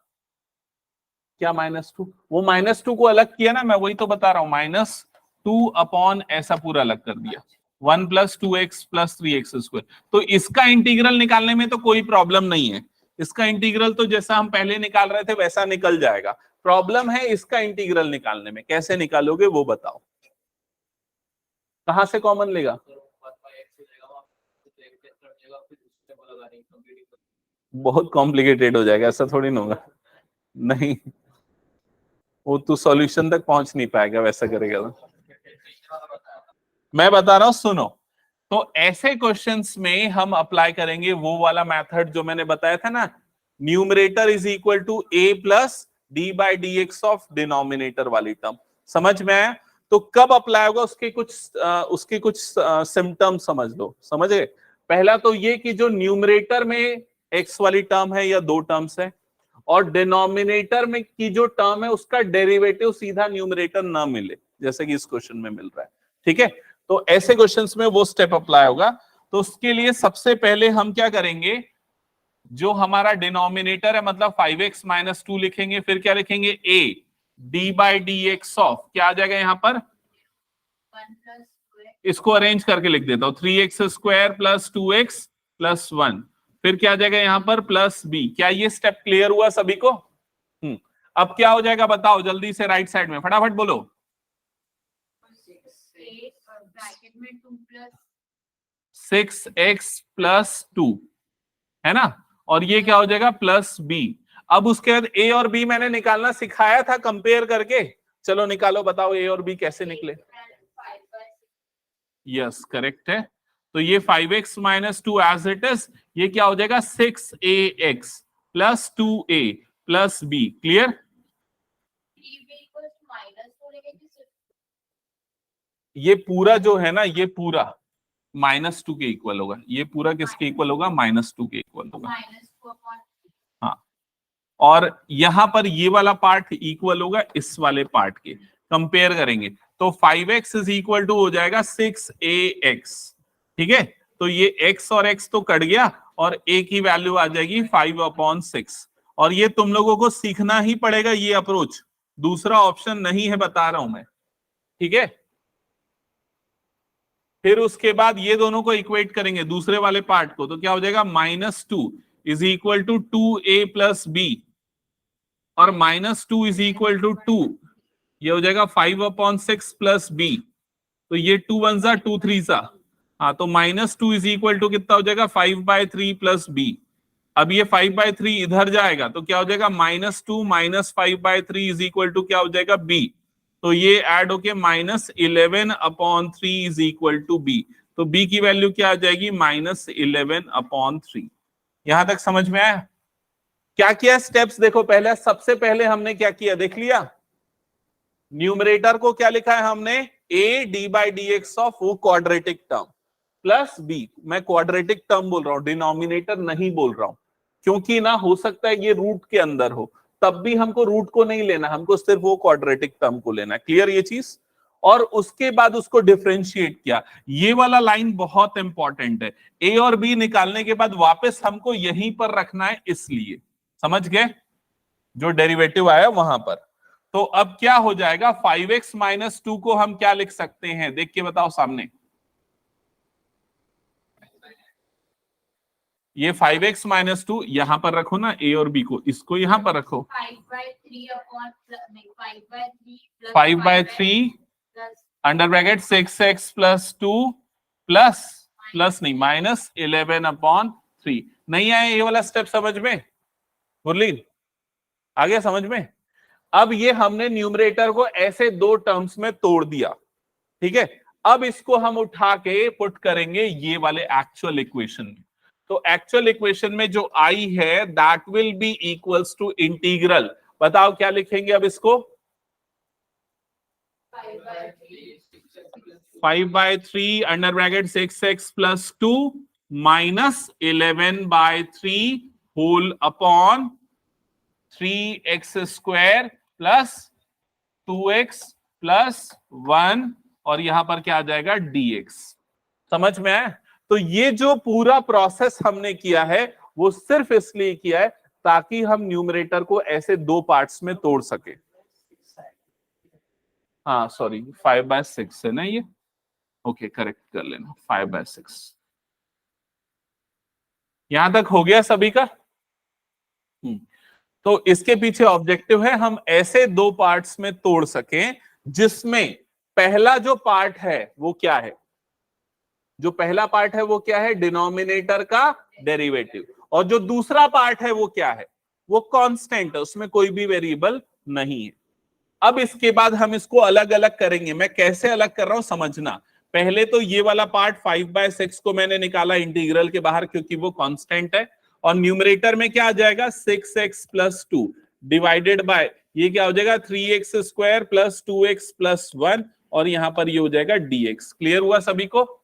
क्या -2, वो -2 को अलग किया ना, मैं वही तो बता रहा हूं, -2 अपॉन ऐसा पूरा अलग कर दिया 1 plus 2x plus 3x square. तो इसका इंटीग्रल निकालने में तो कोई प्रॉब्लम नहीं है, इसका इंटीग्रल तो जैसा हम पहले निकाल रहे थे वैसा निकल जाएगा। प्रॉब्लम है इसका इंटीग्रल निकालने में, कैसे निकालोगे वो बताओ, कहां से कॉमन लेगा, बहुत कॉम्प्लिकेटेड हो जाएगा, ऐसा थोड़ी ना होगा, नहीं वो तो सॉल्यूशन तक पहुंच नहीं पाएगा वैसा करेगा तो। मैं बता रहा हूं सुनो, तो ऐसे क्वेश्चंस में हम अप्लाई करेंगे वो वाला मेथड जो मैंने बताया था ना, numerator is equal to a plus d by d x of denominator वाली टर्म। समझ में आया? तो कब अप्लाई होगा उसके कुछ सिम्टम समझ लो, समझ गए? पहला तो ये कि जो न्यूमरेटर में x वाली टर्म है या दो टर्म्स है, और डिनोमिनेटर में की जो टर्म है उसका डेरिवेटिव सीधा न्यूमरेटर ना मिले, जैसे कि इस क्वेश्चन में मिल रहा है। ठीक है, तो ऐसे क्वेश्चंस में वो स्टेप अप्लाई होगा। तो उसके लिए सबसे पहले हम क्या करेंगे, जो हमारा डिनोमिनेटर है मतलब 5x माइनस 2 लिखेंगे, फिर क्या लिखेंगे a d by d x of, क्या आ जाएगा यहां पर, इसको अरेंज करके लिख देता हूं 3x square plus 2x plus 1, फिर क्या आ जाएगा यहां पर प्लस b। क्या ये स्टेप क्लियर हुआ सभी को? अब क्या हो जाएगा बताओ जल्दी से, राइट साइड में फटाफट बोलो, 6x प्लस 2 है ना, और ये क्या हो जाएगा प्लस b। अब उसके बाद a और b मैंने निकालना सिखाया था कंपेयर करके, चलो निकालो, बताओ a और b कैसे निकले। यस करेक्ट है, तो ये 5x minus 2 as it is, ये क्या हो जाएगा 6ax plus 2a plus b। Clear? ये पूरा जो है ना, ये पूरा -2 के इक्वल होगा, ये पूरा किसके इक्वल होगा, -2 के इक्वल होगा। हाँ, और यहां पर ये वाला पार्ट इक्वल होगा इस वाले पार्ट के, कंपेयर करेंगे तो 5x इज इक्वल टू हो जाएगा 6ax। ठीक है, तो ये x और x तो कट गया और a की वैल्यू आ जाएगी 5/6। और ये तुम लोगों को सीखना ही पड़ेगा ये अप्रोच, दूसरा ऑप्शन नहीं है, बता रहा हूं मैं। ठीक है, फिर उसके बाद ये दोनों को इक्वेट करेंगे दूसरे वाले पार्ट को, तो क्या हो जाएगा -2 is equal to 2a plus b, और -2 इज इक्वल टू 2, ये हो जाएगा 5/6 प्लस b, तो ये 2 1 जा 2 3 जा, हाँ तो -2 इज इक्वल टू कितना हो जाएगा 5/3 प्लस b। अब ये 5/3 इधर जाएगा तो क्या हो जाएगा -2 माइनस 5/3 इज इक्वल टू क्या हो जाएगा b, तो ये ऐड होके -11/3 इज इक्वल टू b, तो b की वैल्यू क्या आ जाएगी -11/3। यहां तक समझ में आया? क्या किया स्टेप्स देखो, पहले सबसे पहले हमने क्या किया देख लिया, न्यूमरेटर को क्या लिखा है हमने a d by d x of वो क्वाड्रेटिक टर्म प्लस b, मैं क्वाड्रेटिक टर्म बोल रहा हूं, डिनोमिनेटर नहीं बोल रहा हूं, क्योंकि ना हो सकता है ये रूट के अंदर हो, तब भी हमको रूट को नहीं लेना, हमको सिर्फ वो क्वाड्रेटिक टर्म को लेना है। क्लियर ये चीज? और उसके बाद उसको डिफरेंशिएट किया। ये वाला लाइन बहुत इंपॉर्टेंट है। ए और बी निकालने के बाद वापस हमको यहीं पर रखना है, इसलिए समझ गए जो डेरिवेटिव आया वहां पर। तो अब क्या हो जाएगा, 5x माइनस 2 को हम क्या लिख सकते हैं, देख के बताओ सामने। ये 5x माइनस 2 यहां पर रखो ना, ए और बी को, इसको यहां पर रखो। 5/3 under bracket 6x plus 2 plus नहीं माइनस 11/3। नहीं आया ये वाला स्टेप समझ में मुरली? आ गया समझ में? अब ये हमने न्यूमरेटर को ऐसे दो टर्म्स में तोड़ दिया, ठीक है। अब इसको हम उठा के पुट करेंगे ये वाले एक्चुअल इक्वेशन में। तो एक्चुअल इक्वेशन में जो आई है that will be equals to integral, बताओ क्या लिखेंगे अब इसको? 5/3 under bracket 6x plus 2 minus 11/3 whole upon 3x square plus 2x plus 1 और यहां पर क्या आ जाएगा dx। समझ में आया? तो ये जो पूरा प्रोसेस हमने किया है वो सिर्फ इसलिए किया है ताकि हम न्यूमरेटर को ऐसे दो पार्ट्स में तोड़ सके। हाँ सॉरी 5/6 है ना ये, ओके करेक्ट कर लेना 5/6। यहां तक हो गया सभी का? तो इसके पीछे ऑब्जेक्टिव है हम ऐसे दो पार्ट्स में तोड़ सकें जिसमें पहला जो पार्ट है वो क्या है, जो पहला पार्ट है वो क्या है, डिनोमिनेटर का डेरिवेटिव, और जो दूसरा पार्ट है वो क्या है, वो कांस्टेंट है, उसमें कोई भी वेरिएबल नहीं है। अब इसके बाद हम इसको अलग अलग करेंगे। मैं कैसे अलग कर रहा हूं समझना। पहले तो ये वाला पार्ट 5/6 को मैंने निकाला इंटीग्रल के बाहर क्योंकि वो कांस्टेंट है, और न्यूमरेटर में क्या आ जाएगा 6x प्लस 2 डिवाइडेड बाय ये क्या हो जाएगा 3x square plus 2x plus 1 और यहां पर ये हो जाएगा dx। क्लियर हुआ सभी को?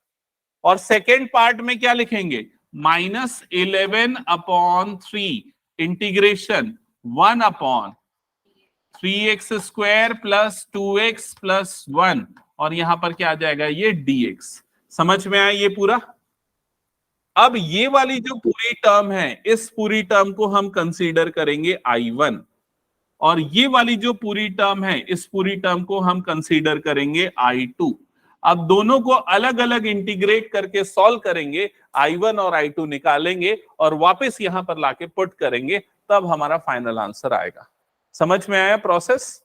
और सेकेंड पार्ट में क्या लिखेंगे, minus 11/3 integration 1/3x square plus 2x plus 1 और यहां पर क्या आ जाएगा ये dx। समझ में आया ये पूरा? अब ये वाली जो पूरी टर्म है इस पूरी टर्म को हम कंसीडर करेंगे I1, और ये वाली जो पूरी टर्म है इस पूरी टर्म को हम कंसीडर करेंगे I2। अब दोनों को अलग अलग इंटीग्रेट करके सॉल्व करेंगे, I1 और I2 निकालेंगे और वापस यहां पर लाके पुट करेंगे, तब हमारा फाइनल आंसर आएगा। समझ में आया प्रोसेस?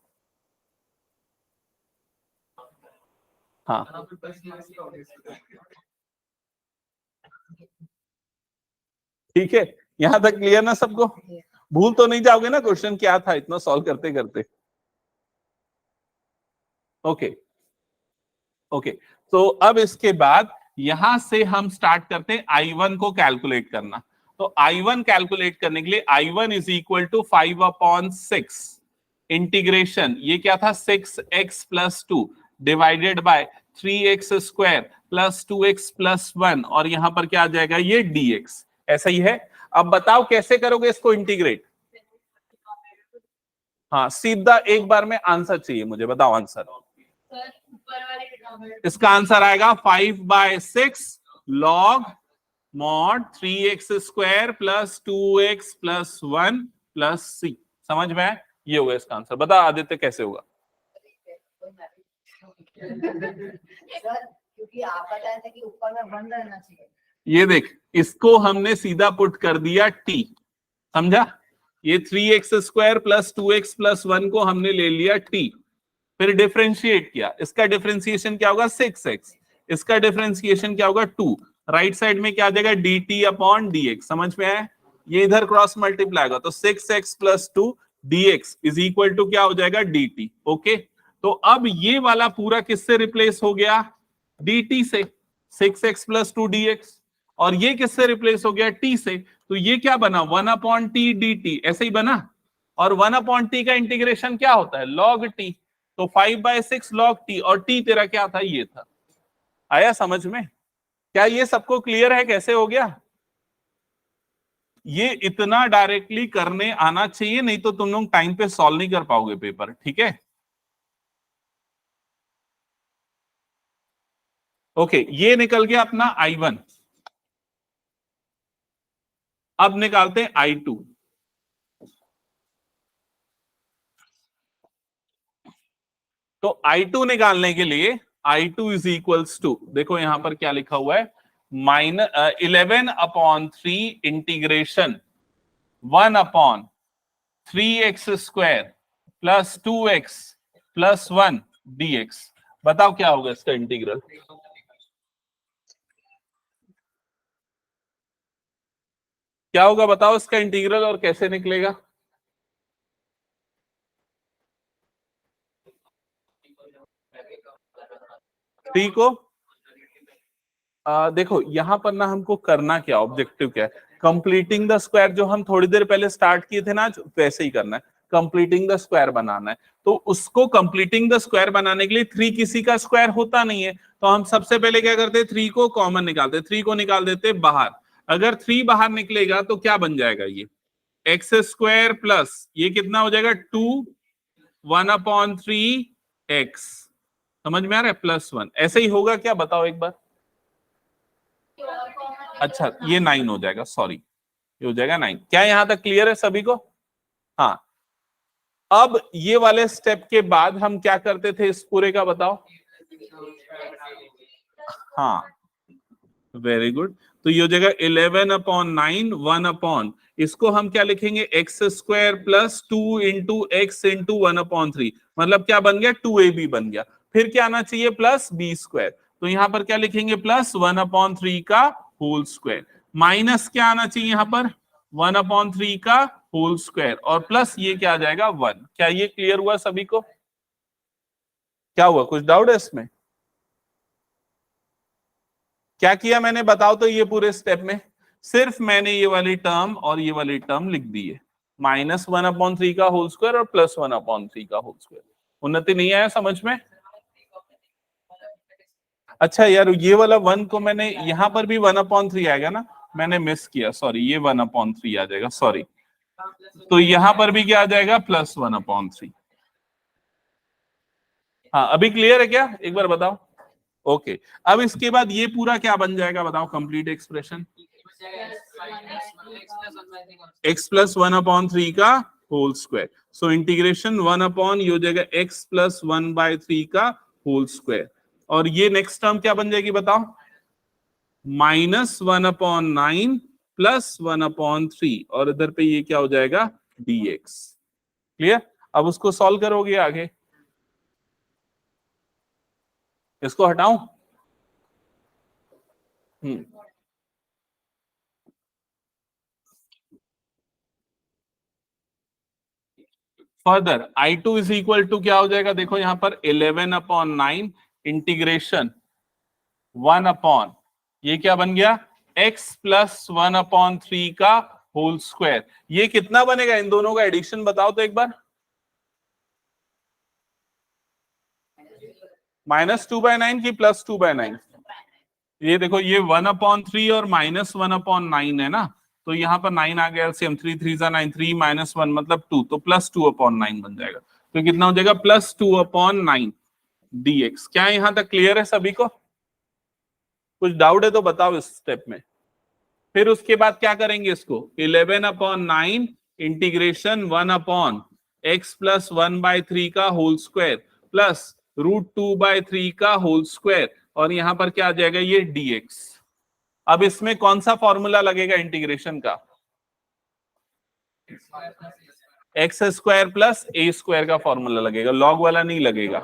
हाँ ठीक है, यहां तक क्लियर ना सबको? भूल तो नहीं जाओगे ना क्वेश्चन क्या था इतना सॉल्व करते करते? ओके ओके, तो अब इसके बाद यहां से हम स्टार्ट करते हैं I1 को कैलकुलेट करना। तो I1 कैलकुलेट करने के लिए I1 is equal to 5/6 integration, ये क्या था 6x plus 2 divided bye 3x square plus 2x plus 1 और यहां पर क्या आ जाएगा ये dx। ऐसा ही है। अब बताओ कैसे करोगे इसको इंटीग्रेट? हाँ सीधा एक बार में आंसर चाहिए मुझे, बताओ आंसर। इसका आंसर आएगा 5/6 log mod 3x square plus 2x plus 1 plus c। समझ में आया? ये होगा इसका आंसर। बता आदित्य कैसे होगा? सर क्योंकि आप बताए थे कि ऊपर में 1 रहना चाहिए। ये देख इसको हमने सीधा पुट कर दिया t, समझा? ये 3x square plus 2x plus 1 को हमने ले लिया t, फिर डिफरेंशिएट किया। इसका डिफरेंशिएशन क्या होगा 6x, इसका डिफरेंशिएशन क्या होगा 2, राइट साइड में क्या आ जाएगा dt अपॉन dx। समझ में आया? ये इधर क्रॉस मल्टीप्लाई होगा तो 6x plus 2 dx is equal to क्या हो जाएगा dt। ओके, तो अब ये वाला पूरा किससे रिप्लेस हो गया? dt से, 6x प्लस 2 dx, और ये किससे रिप्लेस हो गया t से, तो ये क्या बना 1/t dt, ऐसे ही बना। और 1/t का इंटीग्रेशन क्या होता है log t, तो 5/6 log t, और t तेरा क्या था ये था। आया समझ में? क्या ये सबको क्लियर है कैसे हो गया? ये इतना डायरेक्टली करने आना चाहिए, नहीं तो तुम लोग टाइम पे सॉल्व नहीं कर पाओगे पेपर, ठीक है। ओके, ये निकल गया अपना I1। अब निकालते हैं I2। तो I2 निकालने के लिए I2 इज इक्वल्स टू, देखो यहां पर क्या लिखा हुआ है, -11/3 integration 1/3x² plus 2x plus 1 dx। बताओ क्या होगा इसका इंटीग्रल। क्या होगा बताओ इसका इंटीग्रल, और कैसे निकलेगा। थ्री को देखो यहां पर ना हमको करना क्या, ऑब्जेक्टिव क्या है, कंप्लीटिंग द स्क्वायर, जो हम थोड़ी देर पहले स्टार्ट किए थे ना, वैसे ही करना है, कंप्लीटिंग द स्क्वायर बनाना है। तो उसको कंप्लीटिंग द स्क्वायर बनाने के लिए 3 किसी का स्क्वायर होता नहीं है, तो हम सबसे पहले क्या करते हैं, 3 को कॉमन निकालते, 3 को निकाल देते बाहर। अगर 3 बाहर निकलेगा तो क्या बन जाएगा, ये x² प्लस ये कितना हो जाएगा 2 1/3x। समझ में आ रहा है, +1 ऐसे ही होगा क्या, बताओ एक बार। अच्छा ये 9 हो जाएगा, सॉरी ये हो जाएगा 9। क्या यहां तक क्लियर है सभी को। हाँ, अब ये वाले स्टेप के बाद हम क्या करते थे इस पूरे का, बताओ। हाँ वेरी गुड, तो ये हो जाएगा 11/9 1/, इसको हम क्या लिखेंगे, x² plus 2 into x into 1/3, मतलब क्या बन गया 2ab बन गया। फिर क्या आना चाहिए, प्लस b², तो यहां पर क्या लिखेंगे, प्लस 1/3 का होल स्क्वायर, माइनस क्या आना चाहिए यहां पर 1/3 का होल स्क्वायर, और प्लस ये क्या आ जाएगा 1। क्या ये क्लियर हुआ सभी को। क्या हुआ, कुछ डाउट है इसमें। क्या किया मैंने बताओ तो, ये पूरे स्टेप में सिर्फ मैंने ये वाली टर्म और ये वाली टर्म लिख दी है, -1/3 का होल स्क्वायर और +1/3 का होल स्क्वायर। उन्नति नहीं आया समझ में। अच्छा यार, ये वाला 1 को मैंने यहां पर भी 1/3 आएगा ना, मैंने मिस किया, सॉरी, ये 1/3 आ जाएगा, सॉरी। तो यहां पर भी क्या आ जाएगा, +1/3। हाँ अभी क्लियर है क्या, एक बार बताओ। ओके, अब इसके बाद ये पूरा क्या बन जाएगा बताओ, कंप्लीट एक्सप्रेशन x प्लस 1/3 का होल स्क्वायर। सो इंटीग्रेशन 1/, ये हो जाएगा x प्लस 1/3 का होल स्क्वायर, और ये नेक्स्ट टर्म क्या बन जाएगी बताओ, -1/9 प्लस 1/3, और इधर पे ये क्या हो जाएगा dx। क्लियर। अब उसको सॉल्व करोगे आगे, इसको हटाऊं। Further I2 is equal to क्या हो जाएगा, देखो यहां पर 11/9 इंटीग्रेशन 1/, ये क्या बन गया x प्लस 1/3 का होल स्क्वायर। ये कितना बनेगा, इन दोनों का एडिशन बताओ तो एक बार। -2/9 की +2/9। ये देखो ये 1/3 और -1/9 है ना, तो यहाँ पर 9 आ गया, एलसीएम 3 3 9, 3 -1 मतलब 2, तो +2/9 बन जाएगा। तो कितना हो जाएगा, +2/9 dx। क्या यहां तक क्लियर है सभी को, कुछ डाउट है तो बताओ इस स्टेप में। फिर उसके बाद क्या करेंगे, इसको 11/9 इंटीग्रेशन 1/x प्लस 1/3 का होल स्क्वायर प्लस √2/3 का होल स्क्वायर, और यहां पर क्या आ जाएगा ये dx। अब इसमें कौन सा फॉर्मूला लगेगा इंटीग्रेशन का, x² प्लस a² का फॉर्मूला लगेगा, लॉग वाला नहीं लगेगा।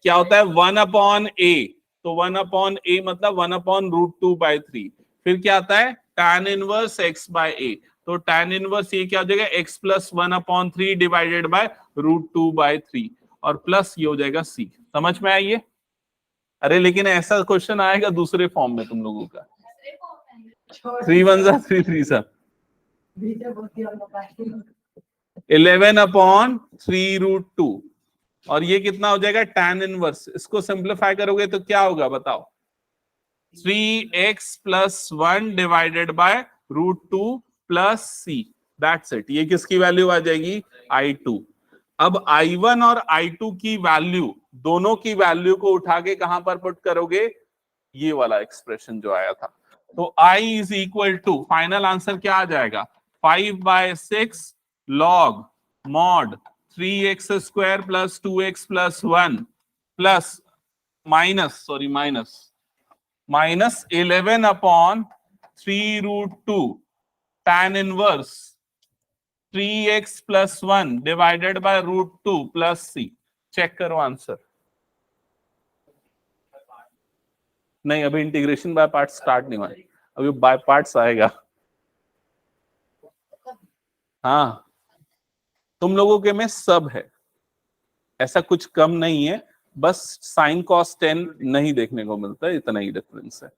क्या होता है 1/a, तो 1/a मतलब 1/√2/3। फिर क्या आता है tan इनवर्स x/a, तो tan इनवर्स ये क्या हो जाएगा x प्लस 1/3 डिवाइडेड बाय √2/3, और प्लस ये हो जाएगा c। समझ में आई ये। अरे लेकिन ऐसा क्वेश्चन आएगा दूसरे फॉर्म में तुम लोगों का, 3 1 3 3 सब 11/3√2, और ये कितना हो जाएगा tan इनवर्स। इसको सिंप्लीफाई करोगे तो क्या होगा बताओ, 3x plus 1 divided by √2 plus c, that's it. ये किसकी वैल्यू आ जाएगी? I2। अब I1 और I2 की वैल्यू, दोनों की वैल्यू को उठा के कहां पर पुट करोगे? ये वाला एक्सप्रेशन जो आया था। तो I is equal to, final answer क्या आ जाएगा? 5/6 log mod 3x² plus 2x plus 1 plus minus 11/3√2 tan inverse 3x plus 1 divided by √2 plus c. Check करो आंसर। नहीं, अभी इंटीग्रेशन बाय पार्ट्स स्टार्ट नहीं हुआ, अभी बाय पार्ट्स आएगा। हाँ, तुम लोगों के में सब है, ऐसा कुछ कम नहीं है, बस साइन कॉस 10 नहीं देखने को मिलता है, इतना ही डिफरेंस है।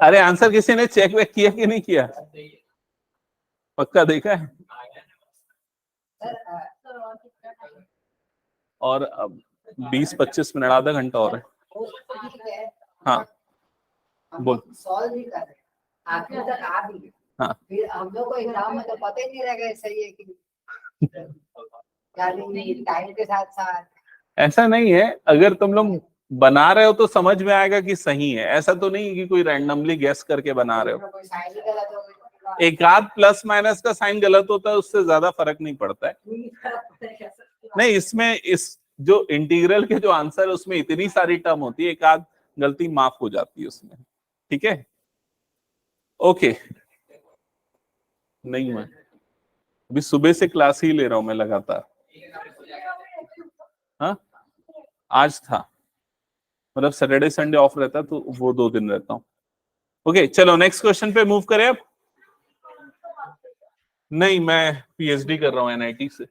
अरे आंसर किसी ने चेक वेक किया कि नहीं किया? पक्का देखा है? और अब 20-25 मिनट, आधा घंटा और है। हाँ बोल। सॉल्व भी कर रहे हैं, आखिर तक आ भी गए। हाँ, फिर हम लोग को एग्जाम में तो पता ही नहीं रहेगा सही है कि टाइम के साथ साथ। ऐसा नहीं है, अगर तुम लोग बना रहे हो तो समझ में आएगा कि सही है, ऐसा तो नहीं कि कोई रैंडमली गेस करके बना रहे हो। कोई साइन ही गलत हो गया, एक आध प्लस माइनस का साइन गलत होता है, उससे ज्यादा फर्क नहीं पड़ता है। नहीं, इसमें इस जो इंटीग्रल के जो आंसर है उसमें इतनी सारी टर्म होती है, एक आध गलती माफ हो जाती है उसमें। ठीक है, ओके। नहीं हुआ, अभी सुबह से क्लास ही ले रहा हूं मैं लगातार। हाँ, आज था, मतलब सैटरडे संडे ऑफ रहता है तो वो 2 दिन रहता हूँ। ओके, चलो नेक्स्ट क्वेश्चन पे मूव करें अब। नहीं, मैं पीएचडी कर रहा हूँ एनआईटी से।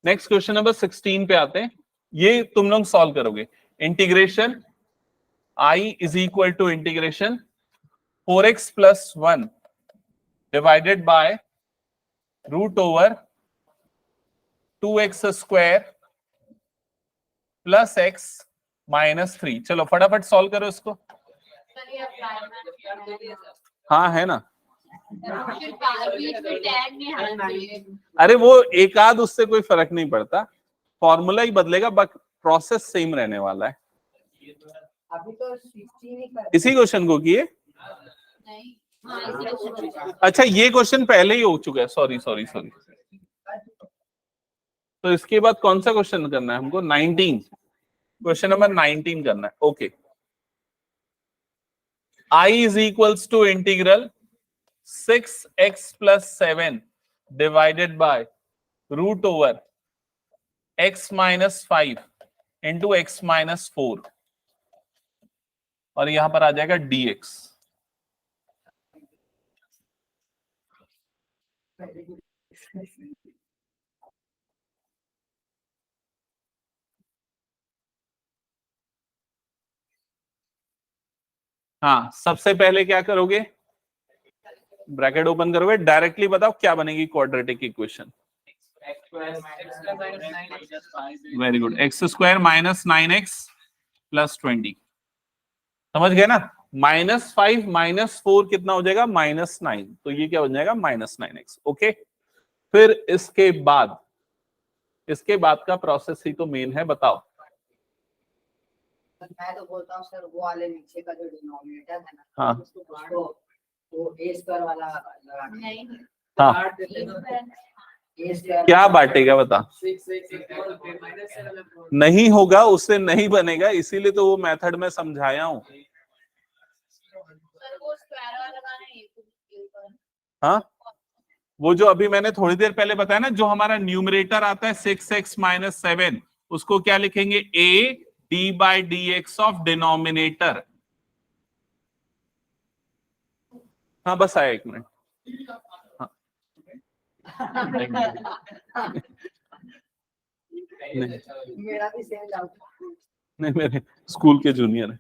नेक्स्ट क्वेश्चन नंबर 16 पे आते हैं, ये तुम लोग सॉल्व करोगे। Integration I is equal to integration 4x plus 1 divided by √2x² plus x minus 3। चलो फटाफट सॉल्व करो इसको। हाँ है ना, अरे वो एक आध उससे कोई फर्क नहीं पड़ता, फॉर्मूला ही बदलेगा, बट प्रोसेस सेम रहने वाला है। अभी तो 16 ही कर इसी क्वेश्चन को किए? अच्छा, ये क्वेश्चन पहले ही हो चुका है, सॉरी। तो इसके बाद कौन सा क्वेश्चन करना है हमको? 19, क्वेश्चन नंबर 19 करना है। Okay, I is equals to integral 6x plus 7 divided by √x minus 5 into x minus 4, और यहां पर आ जाएगा dx। हाँ, सबसे पहले क्या करोगे? ब्रैकेट ओपन करोगे, डायरेक्टली बताओ क्या बनेगी quadratic equation. Very good, x² minus 9x plus 20। समझ गए ना? -5 -4 कितना हो जाएगा? -9। तो ये क्या हो जाएगा? -9x। ओके, फिर इसके बाद का प्रोसेस ही तो मेन है, बताओ। मैं तो बोलता हूँ सर, वो वाले नीचे का जो डिनोमिनेटर है ना, हाँ उसको वो a स्क्वायर वाला लगाना। हाँ, a स्क्वायर क्या बांटेगा बता? नहीं होगा, उससे नहीं बनेगा, इसीलिए तो वो मेथड में समझाया हूं। हाँ, वो जो अभी मैंने थोड़ी देर पहले बताया ना, जो हमारा न्यूमरेटर आता है 6x माइनस 7, उसको क्या लिखेंगे? a d/dx of denominator. हाँ बस आया, 1 मिनट। हाँ। मेरा भी सेम डाउट। नहीं, मेरे स्कूल के जूनियर है।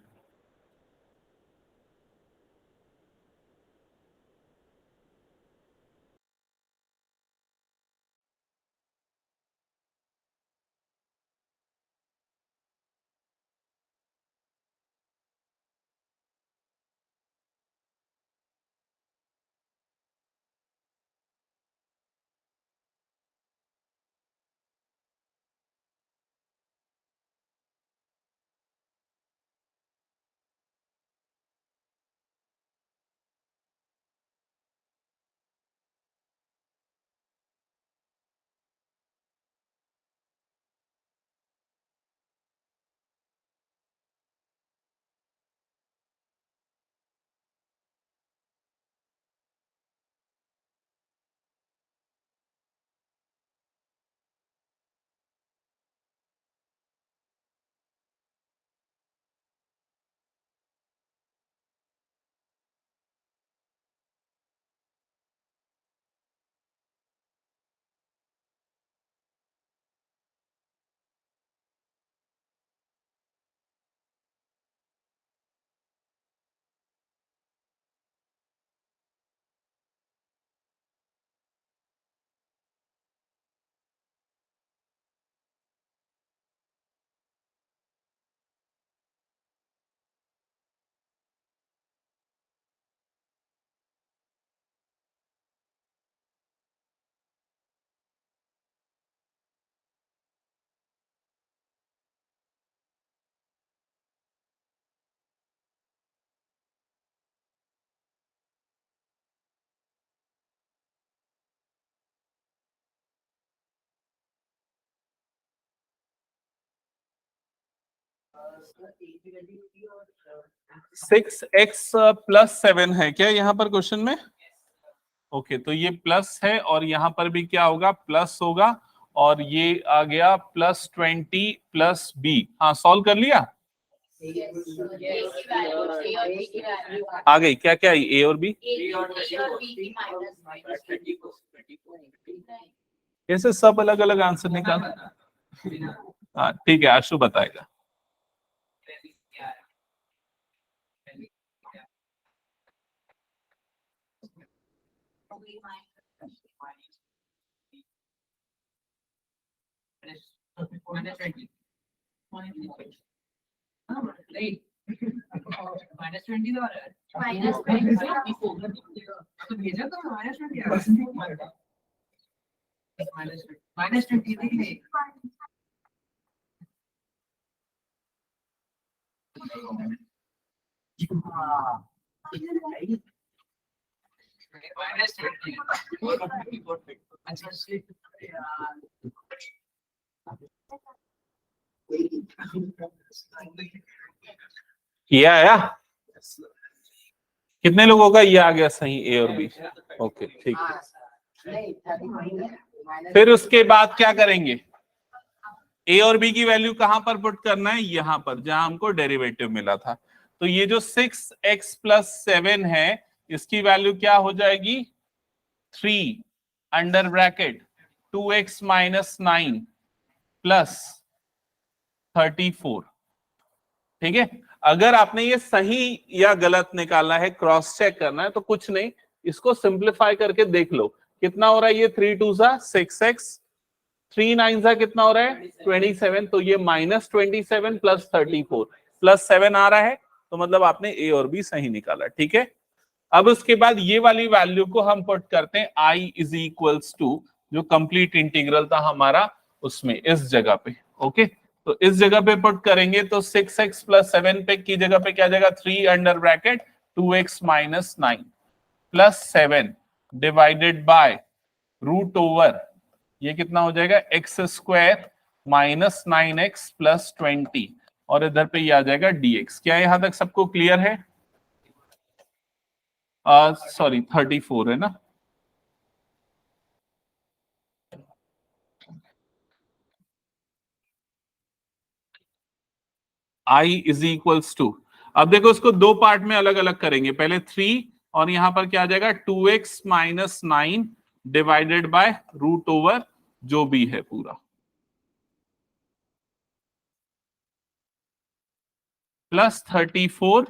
6x+7 है क्या यहाँ पर क्वेश्चन में? ओके, तो ये प्लस है और यहाँ पर भी क्या होगा, प्लस होगा, और ये आ गया +20 + b। हाँ, सॉल्व कर लिया, आ गई क्या क्या a और b? कैसे सब अलग अलग आंसर निकाल? हाँ ठीक है, आशु बताएगा। ये आया? कितने लोगों का ये आ गया सही, ए और बी? ओके ठीक है। फिर उसके बाद क्या करेंगे, ए और बी की वैल्यू कहां पर पुट करना है, यहां पर जहां हमको डेरिवेटिव मिला था। तो ये जो 6x+7 है, इसकी वैल्यू क्या हो जाएगी, 3 अंडर ब्रैकेट 2x - 9 + 34। ठीक है, अगर आपने ये सही या गलत निकालना है, क्रॉस चेक करना है, तो कुछ नहीं, इसको सिंप्लीफाई करके देख लो कितना हो रहा है। ये 3 2 6x, 3 9 कितना हो रहा है, 27। तो ये -27 + 34 + 7 आ रहा है, तो मतलब आपने ए और बी सही निकाला। ठीक है, अब उसके बाद ये वाली वैल्यू को हम पुट करते हैं I = जो कंप्लीट इंटीग्रल था हमारा, उसमें इस जगह पे। ओके, तो इस जगह पे पुट करेंगे तो 6x+7 पे की जगह पे क्या जाएगा, 3 under bracket 2x - 9 + 7 divided bye √, ये कितना हो जाएगा, x² - 9x + 20, और इधर पे ये आ जाएगा dx। क्या यहां तक सबको क्लियर है? सॉरी 34 है ना। I = अब देखो इसको दो पार्ट में अलग अलग करेंगे, पहले 3 और यहां पर क्या आ जाएगा 2x - 9 डिवाइडेड बाय √, जो भी है पूरा, +34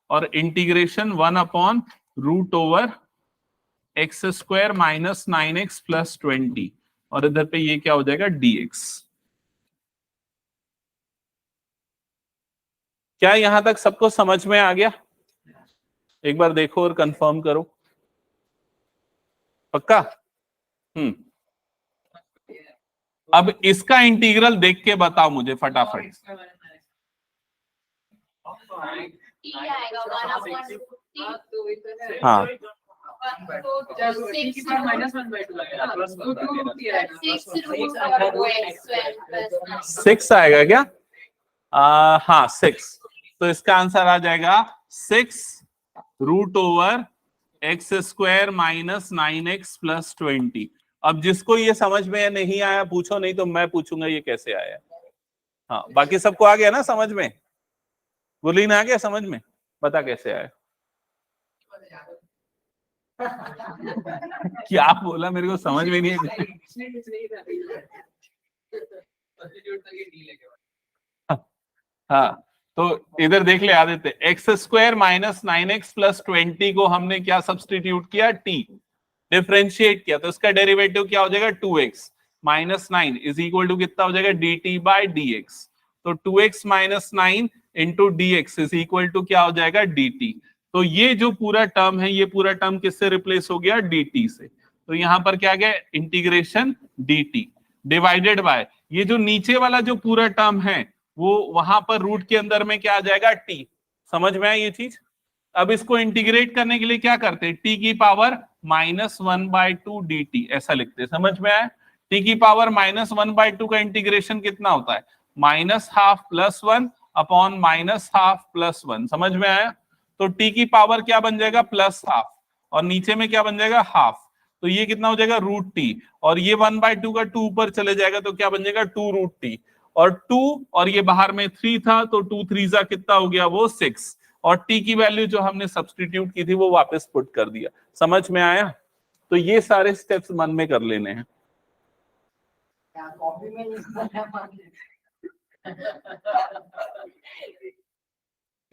और इंटीग्रेशन 1/√, x² - 9x + 20, और इधर पे ये क्या हो जाएगा, dx। क्या यहां तक सबको समझ में आ गया? एक बार देखो और कंफर्म करो, पक्का? अब इसका इंटीग्रल देख के बताओ मुझे फटाफट। हाँ, 6 आएगा क्या? हाँ 6, तो इसका आंसर आ जाएगा 6 √, x² - 9x + 20। अब जिसको ये समझ में नहीं आया पूछो, नहीं तो मैं पूछूंगा ये कैसे आया। हाँ, बाकी सबको आ गया ना समझ में? गुरलीन आ गया समझ में? बता कैसे आया। क्या बोला, मेरे को समझ में नहीं है। हाँ, तो इधर देख ले आदित्य, x² - 9x + 20 को हमने क्या सब्सटीट्यूट किया, t, डिफरेंशिएट किया, तो इसका डेरिवेटिव क्या हो जाएगा, 2x - 9 = कितना हो जाएगा, dt/dx। तो 2x - 9 × dx = क्या हो जाएगा, dt। तो ये जो पूरा टर्म है, ये पूरा टर्म किससे रिप्लेस हो गया, dt से। तो यहां पर क्या गया, इंटीग्रेशन dt डिवाइडेड बाय ये जो नीचे वाला जो पूरा टर्म है, वो वहां पर रूट के अंदर में क्या आ जाएगा, t। समझ में आया ये चीज? अब इसको इंटीग्रेट करने के लिए क्या करते हैं, t की पावर -1/2 dt ऐसा लिखते हैं। समझ में आया? t की पावर -1/2 का इंटीग्रेशन कितना होता है, -½ + 1 अपॉन माइनस हाफ प्लस 1। समझ में आया? तो t की पावर क्या बन जाएगा, प्लस हाफ, और नीचे में क्या बन जाएगा, हाफ। तो ये कितना हो जाएगा, रूट टी, और ये 1/2 का 2 ऊपर चले जाएगा तो क्या बन जाएगा, 2 रूट टी, और 2, और ये बाहर में 3 था तो 2 3 कितना हो गया, वो 6, और t की वैल्यू जो हमने सब्स्टिट्यूट की थी वो वापस पुट कर दिया। समझ में आया? तो ये सारे स्टेप्स मन में कर लेने हैं। कॉपी में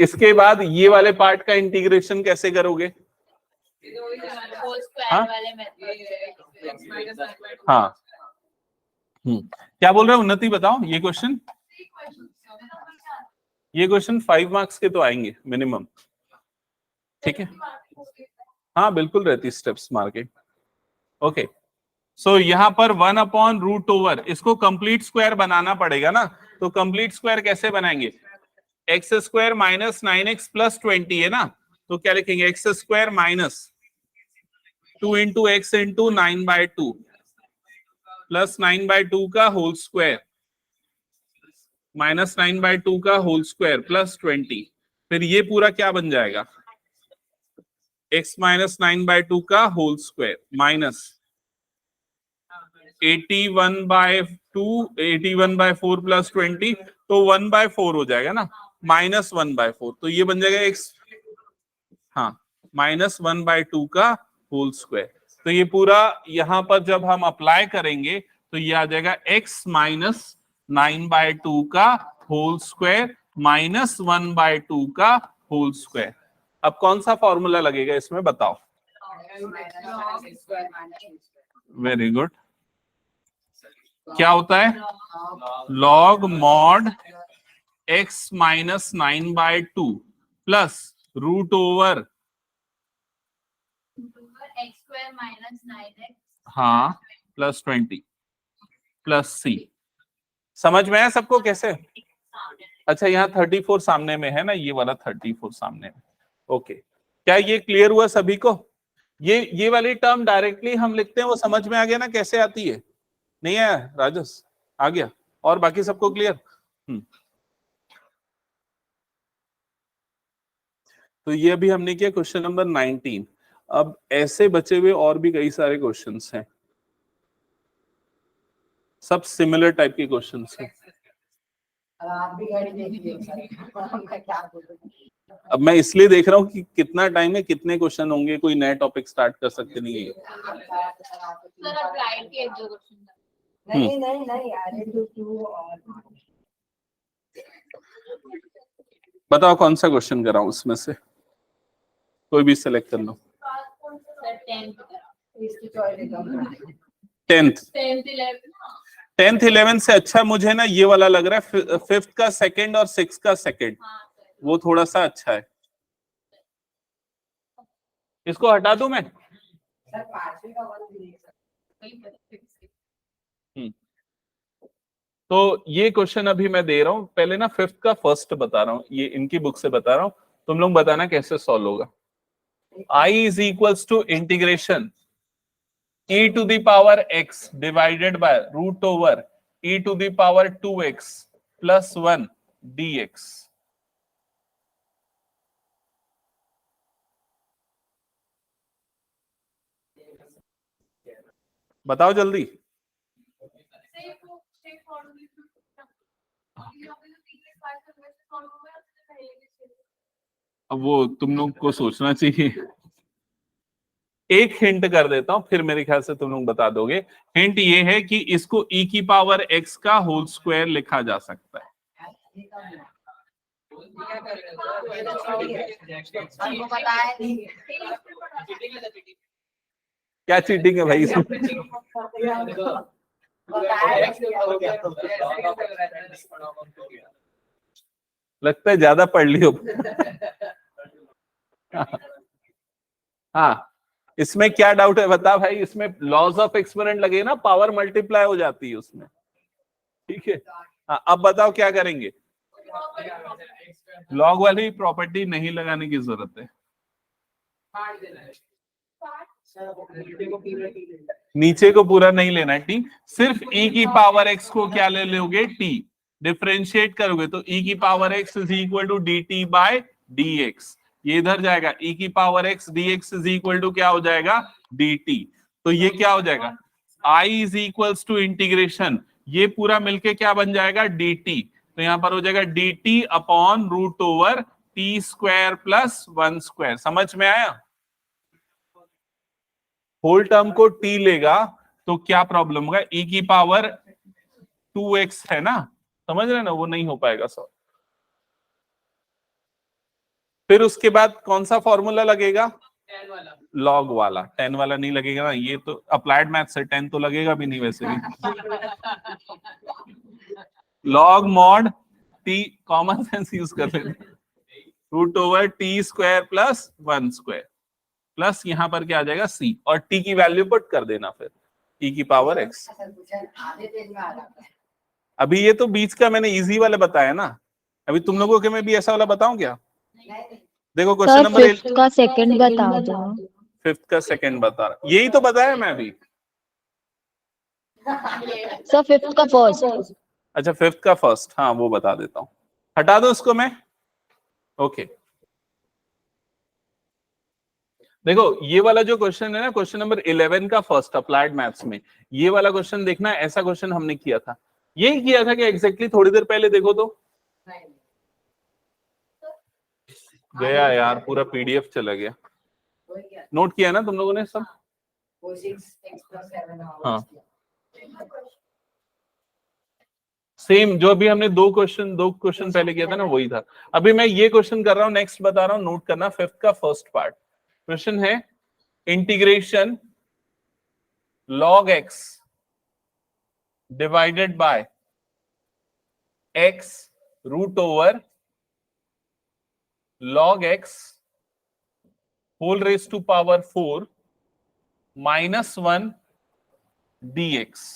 इसके बाद ये वाले पार्ट का इंटीग्रेशन कैसे करोगे? हाँ हाँ, क्या बोल रहे हो उन्नति, बताओ। ये क्वेश्चन 5 मार्क्स के तो आएंगे मिनिमम, ठीक है? हाँ बिल्कुल रहती स्टेप्स मार्किंग। ओके, सो यहाँ पर 1/√, इसको कंप्लीट स्क्वायर बनाना पड़ेगा ना। तो कंप्लीट स्क्वायर कैसे बनाएंगे, x² माइनस 9x प्लस 20 है ना, तो क्या लिखेंगे, x² minus 2 into x into 9/2 plus 9/2 का होल स्क्वायर माइनस 9/2 का होल स्क्वायर प्लस 20। फिर ये पूरा क्या बन जाएगा, x माइनस 9/2 का होल स्क्वायर माइनस 81/4 प्लस 20, तो 1/4 हो जाएगा ना, माइनस 1/4, तो ये बन जाएगा x, हाँ, माइनस 1/2 का होल स्क्वायर। तो ये पूरा यहां पर जब हम अप्लाई करेंगे तो ये आ जाएगा x माइनस 9/2 का होल स्क्वायर माइनस 1/2 का होल स्क्वायर। अब कौन सा फॉर्मूला लगेगा इसमें, बताओ? Very good. क्या होता है, log mod x minus 9/2 plus root over x² minus 9x, हाँ, प्लस 20 प्लस c। समझ में आया सबको कैसे? अच्छा, यहाँ 34 सामने में है ना, ये वाला 34 सामने में। ओके, क्या ये क्लियर हुआ सभी को? ये वाली टर्म डायरेक्टली हम लिखते हैं, वो समझ में आ गया ना कैसे आती है? नहीं आया राजस? आ गया? और बाकी सबको क्लियर? तो ये अभी हमने किया क्वेश्चन नंबर 19। अब ऐसे बचे हुए और भी कई सारे क्वेश्चंस हैं, सब सिमिलर टाइप के क्वेश्चंस हैं। आप भी गाड़ी देखिए मैं क्या बोलूं। अब मैं इसलिए देख रहा हूँ कि कितना टाइम है, कितने क्वेश्चन होंगे, कोई नया टॉपिक स्टार्ट कर सकते नहीं है। सर अब राइट के 1-2 क्वेश्चन नहीं नहीं नहीं अरे टू और बताओ कौन सा क्वेश्चन कराऊं उसमें से, कोई भी सिलेक्ट कर लो। सर 10th इसकी चॉइस एकदम 10th 11th से अच्छा मुझे ना ये वाला लग रहा है, 5th का सेकंड और 6th का सेकंड, वो थोड़ा सा अच्छा है। इसको हटा दूं मैं? सर पांचवी का वन भी तो ये क्वेश्चन अभी मैं दे रहा हूं, पहले ना 5th का फर्स्ट बता रहा हूं, ये इनकी बुक से बता रहा हूं, तुम लोग बताना कैसे सॉल्व होगा। I is equals to integration e to the power x divided by root over e to the power 2x plus 1 dx। बताओ जल्दी। अब वो तुम लोग को सोचना चाहिए। एक हिंट कर देता हूं, फिर मेरे ख्याल से तुम लोग बता दोगे। हिंट ये है कि इसको e की पावर x का होल स्क्वायर लिखा जा सकता है। क्या चीटिंग है भाई इसमें? लगता है ज्यादा पढ़ लियो। हाँ, इसमें क्या डाउट है बता भाई? इसमें लॉज ऑफ एक्सपोनेंट लगे ना, पावर मल्टीप्लाई हो जाती है उसमें, ठीक है? हाँ, अब बताओ क्या करेंगे? लॉग वाली प्रॉपर्टी नहीं लगाने की जरूरत है, नीचे को पूरा नहीं लेना है टी, सिर्फ e की पावर x को क्या ले लोगे, t, डिफरेंशिएट करोगे तो e की power x is equal to dt by dx, ये इधर जाएगा e की power x dx is equal to क्या हो जाएगा dt। तो ये क्या हो जाएगा I is equals to integration, ये पूरा मिलके क्या बन जाएगा dt, तो यहां पर हो जाएगा dt upon root over t square plus 1 square. समझ में आया? होल टर्म को t लेगा तो क्या प्रॉब्लम होगा, e की पावर 2x है ना, समझ रहे ना, वो नहीं हो पाएगा सर। फिर उसके बाद कौन सा फॉर्मूला लगेगा, लॉग वाला। 10 वाला नहीं लगेगा ना, ये तो अप्लाइड मैथ से 10 तो लगेगा भी नहीं वैसे भी। Log mod t, common sense use कर लेते, root over t square plus 1 square plus यहाँ पर क्या आ जाएगा c, और t की वैल्यू पुट कर देना फिर e की पावर x। आधे पेज में आ जाता है। अभी ये तो बीच का मैंने इजी वाला बताया ना, अभी तुम लोगों के में भी ऐसा वाला बताऊं क्या? देखो क्वेश्चन नंबर फिफ्थ का सेकंड बता दो। फिफ्थ का सेकंड बता रहा, यही तो बताया मैं अभी। सर फिफ्थ का फर्स्ट। अच्छा फिफ्थ का फर्स्ट, हाँ वो बता देता हूँ, हटा दो उसको मैं। ओके देखो ये वाला जो क्वेश्चन है ना, क्वेश्चन नंबर 11 का फर्स्ट अप्लाइड मैथ्स में, ये वाला क्वेश्चन देखना, ऐसा क्वेश्चन हमने किया था, यही किया था कि एग्जैक्टली थोड़ी देर पहले देखो तो गया यार, पूरा पीडीएफ चला गया। नोट किया ना तुम लोगों ने सब? हाँ सेम जो अभी हमने दो क्वेश्चन पहले किया था ना, वही था। अभी मैं ये क्वेश्चन कर रहा हूँ, नेक्स्ट बता रहा हूँ, नोट करना। फिफ्थ का फर्स्ट पार्ट क्वेश्चन है, integration log x divided by x root over log x whole raise to power 4 minus 1 dx।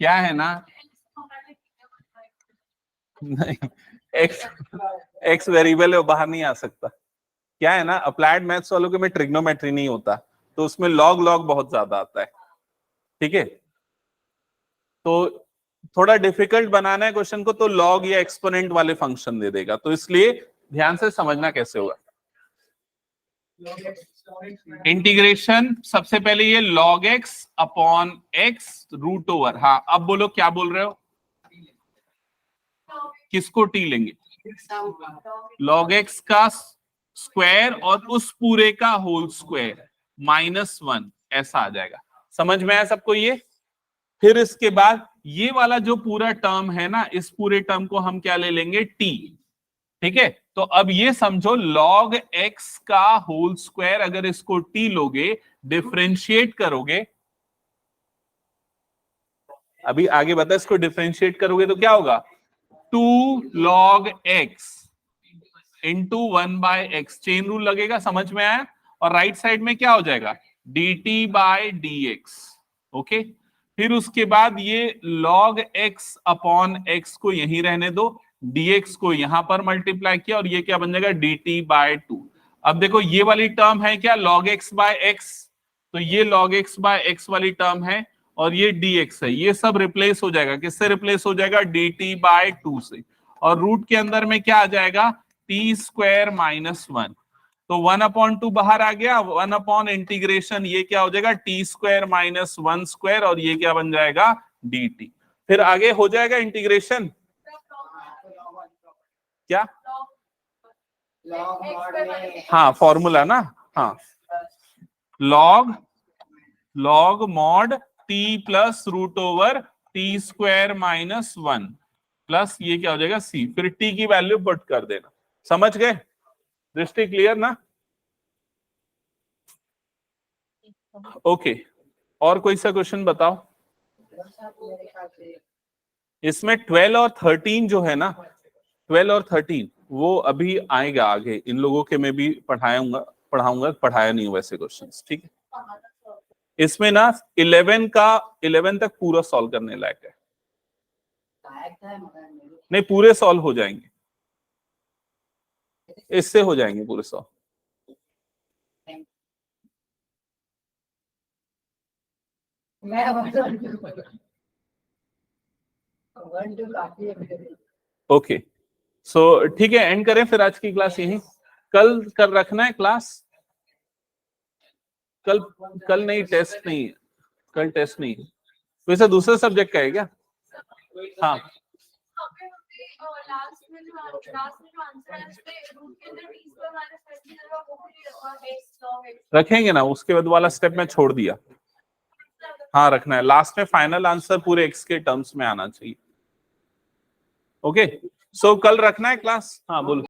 क्या है ना, नहीं एक्स वेरिएबल है, वो बाहर नहीं आ सकता। क्या है ना, अप्लाइड मैथ्स वालों के में ट्रिग्नोमेट्री नहीं होता, तो उसमें लॉग लॉग बहुत ज्यादा आता है, ठीक है। तो थोड़ा डिफिकल्ट बनाना है क्वेश्चन को, तो लॉग या एक्सपोनेंट वाले फंक्शन दे देगा, तो इसलिए ध्यान से समझना कैसे होगा। इंटीग्रेशन सबसे पहले ये log x upon x root over, हाँ अब बोलो क्या बोल रहे हो, किसको t लेंगे, log x का स्क्वायर और उस पूरे का होल स्क्वायर माइनस 1, ऐसा आ जाएगा। समझ में आया सबको ये? फिर इसके बाद ये वाला जो पूरा टर्म है ना, इस पूरे टर्म को हम क्या ले लेंगे t, ठीक है। तो अब ये समझो log x का होल स्क्वायर, अगर इसको t लोगे, डिफरेंशिएट करोगे, अभी आगे बता, इसको डिफरेंशिएट करोगे तो क्या होगा, 2 log x into 1 by x, chain rule लगेगा, समझ में आया? और राइट साइड में क्या हो जाएगा, dt बाय dx। ओके, फिर उसके बाद ये log x अपॉन x को यहीं रहने दो, dx को यहां पर मल्टीप्लाई किया, और ये क्या बन जाएगा, dt बाय 2। अब देखो ये वाली टर्म है क्या, log x बाय x, तो ये log x बाय x वाली टर्म है, और ये dx है, ये सब रिप्लेस हो जाएगा, किससे रिप्लेस हो जाएगा, dt बाय 2 से। और रूट के अंदर में क्या आ जाएगा, टी स्क्वायर माइनस 1, तो 1/2 बाहर आ गया, 1 अपॉन इंटीग्रेशन, ये क्या हो जाएगा, टी स्क्वायर माइनस 1 स्क्वायर, और ये क्या बन जाएगा, dt। फिर आगे हो जाएगा इंटीग्रेशन, क्या, हाँ फॉर्मूला ना, हाँ log mod t plus root over t square minus 1 plus ये क्या हो जाएगा c, फिर t की वैल्यू पुट कर देना। समझ गए? दृष्टि क्लियर ना? ओके और कोई सा क्वेश्चन बताओ। इसमें 12 और 13 जो है ना, 12 और 13 वो अभी आएगा आगे, इन लोगों के में भी पढ़ाऊंगा, पढ़ाया नहीं वैसे क्वेश्चंस, ठीक है। इसमें ना 11 तक पूरा सॉल्व करने लायक है, नहीं पूरे सॉल्व हो जाएंगे, इससे हो जाएंगे पूरे सॉल्व। मैं 1 2 काफी है। ओके, सो ठीक है, एंड करें फिर आज की क्लास यहीं। कल कर रखना है क्लास, कल नहीं, टेस्ट नहीं है, कल टेस्ट नहीं है। वैसे दूसरे सब्जेक्ट का है क्या? हाँ लास्ट में जो आंसर है उस पे रूट के अंदर t स्क्वायर माइनस 30 होगा, वो भी और x log x रखेंगे ना, उसके बाद वाला स्टेप में छोड़ दिया। हाँ रखना है, लास्ट में फाइनल आंसर पूरे एक्स के टर्म्स में आना चाहिए। ओके, सो कल रखना है क्लास। हाँ बोलो।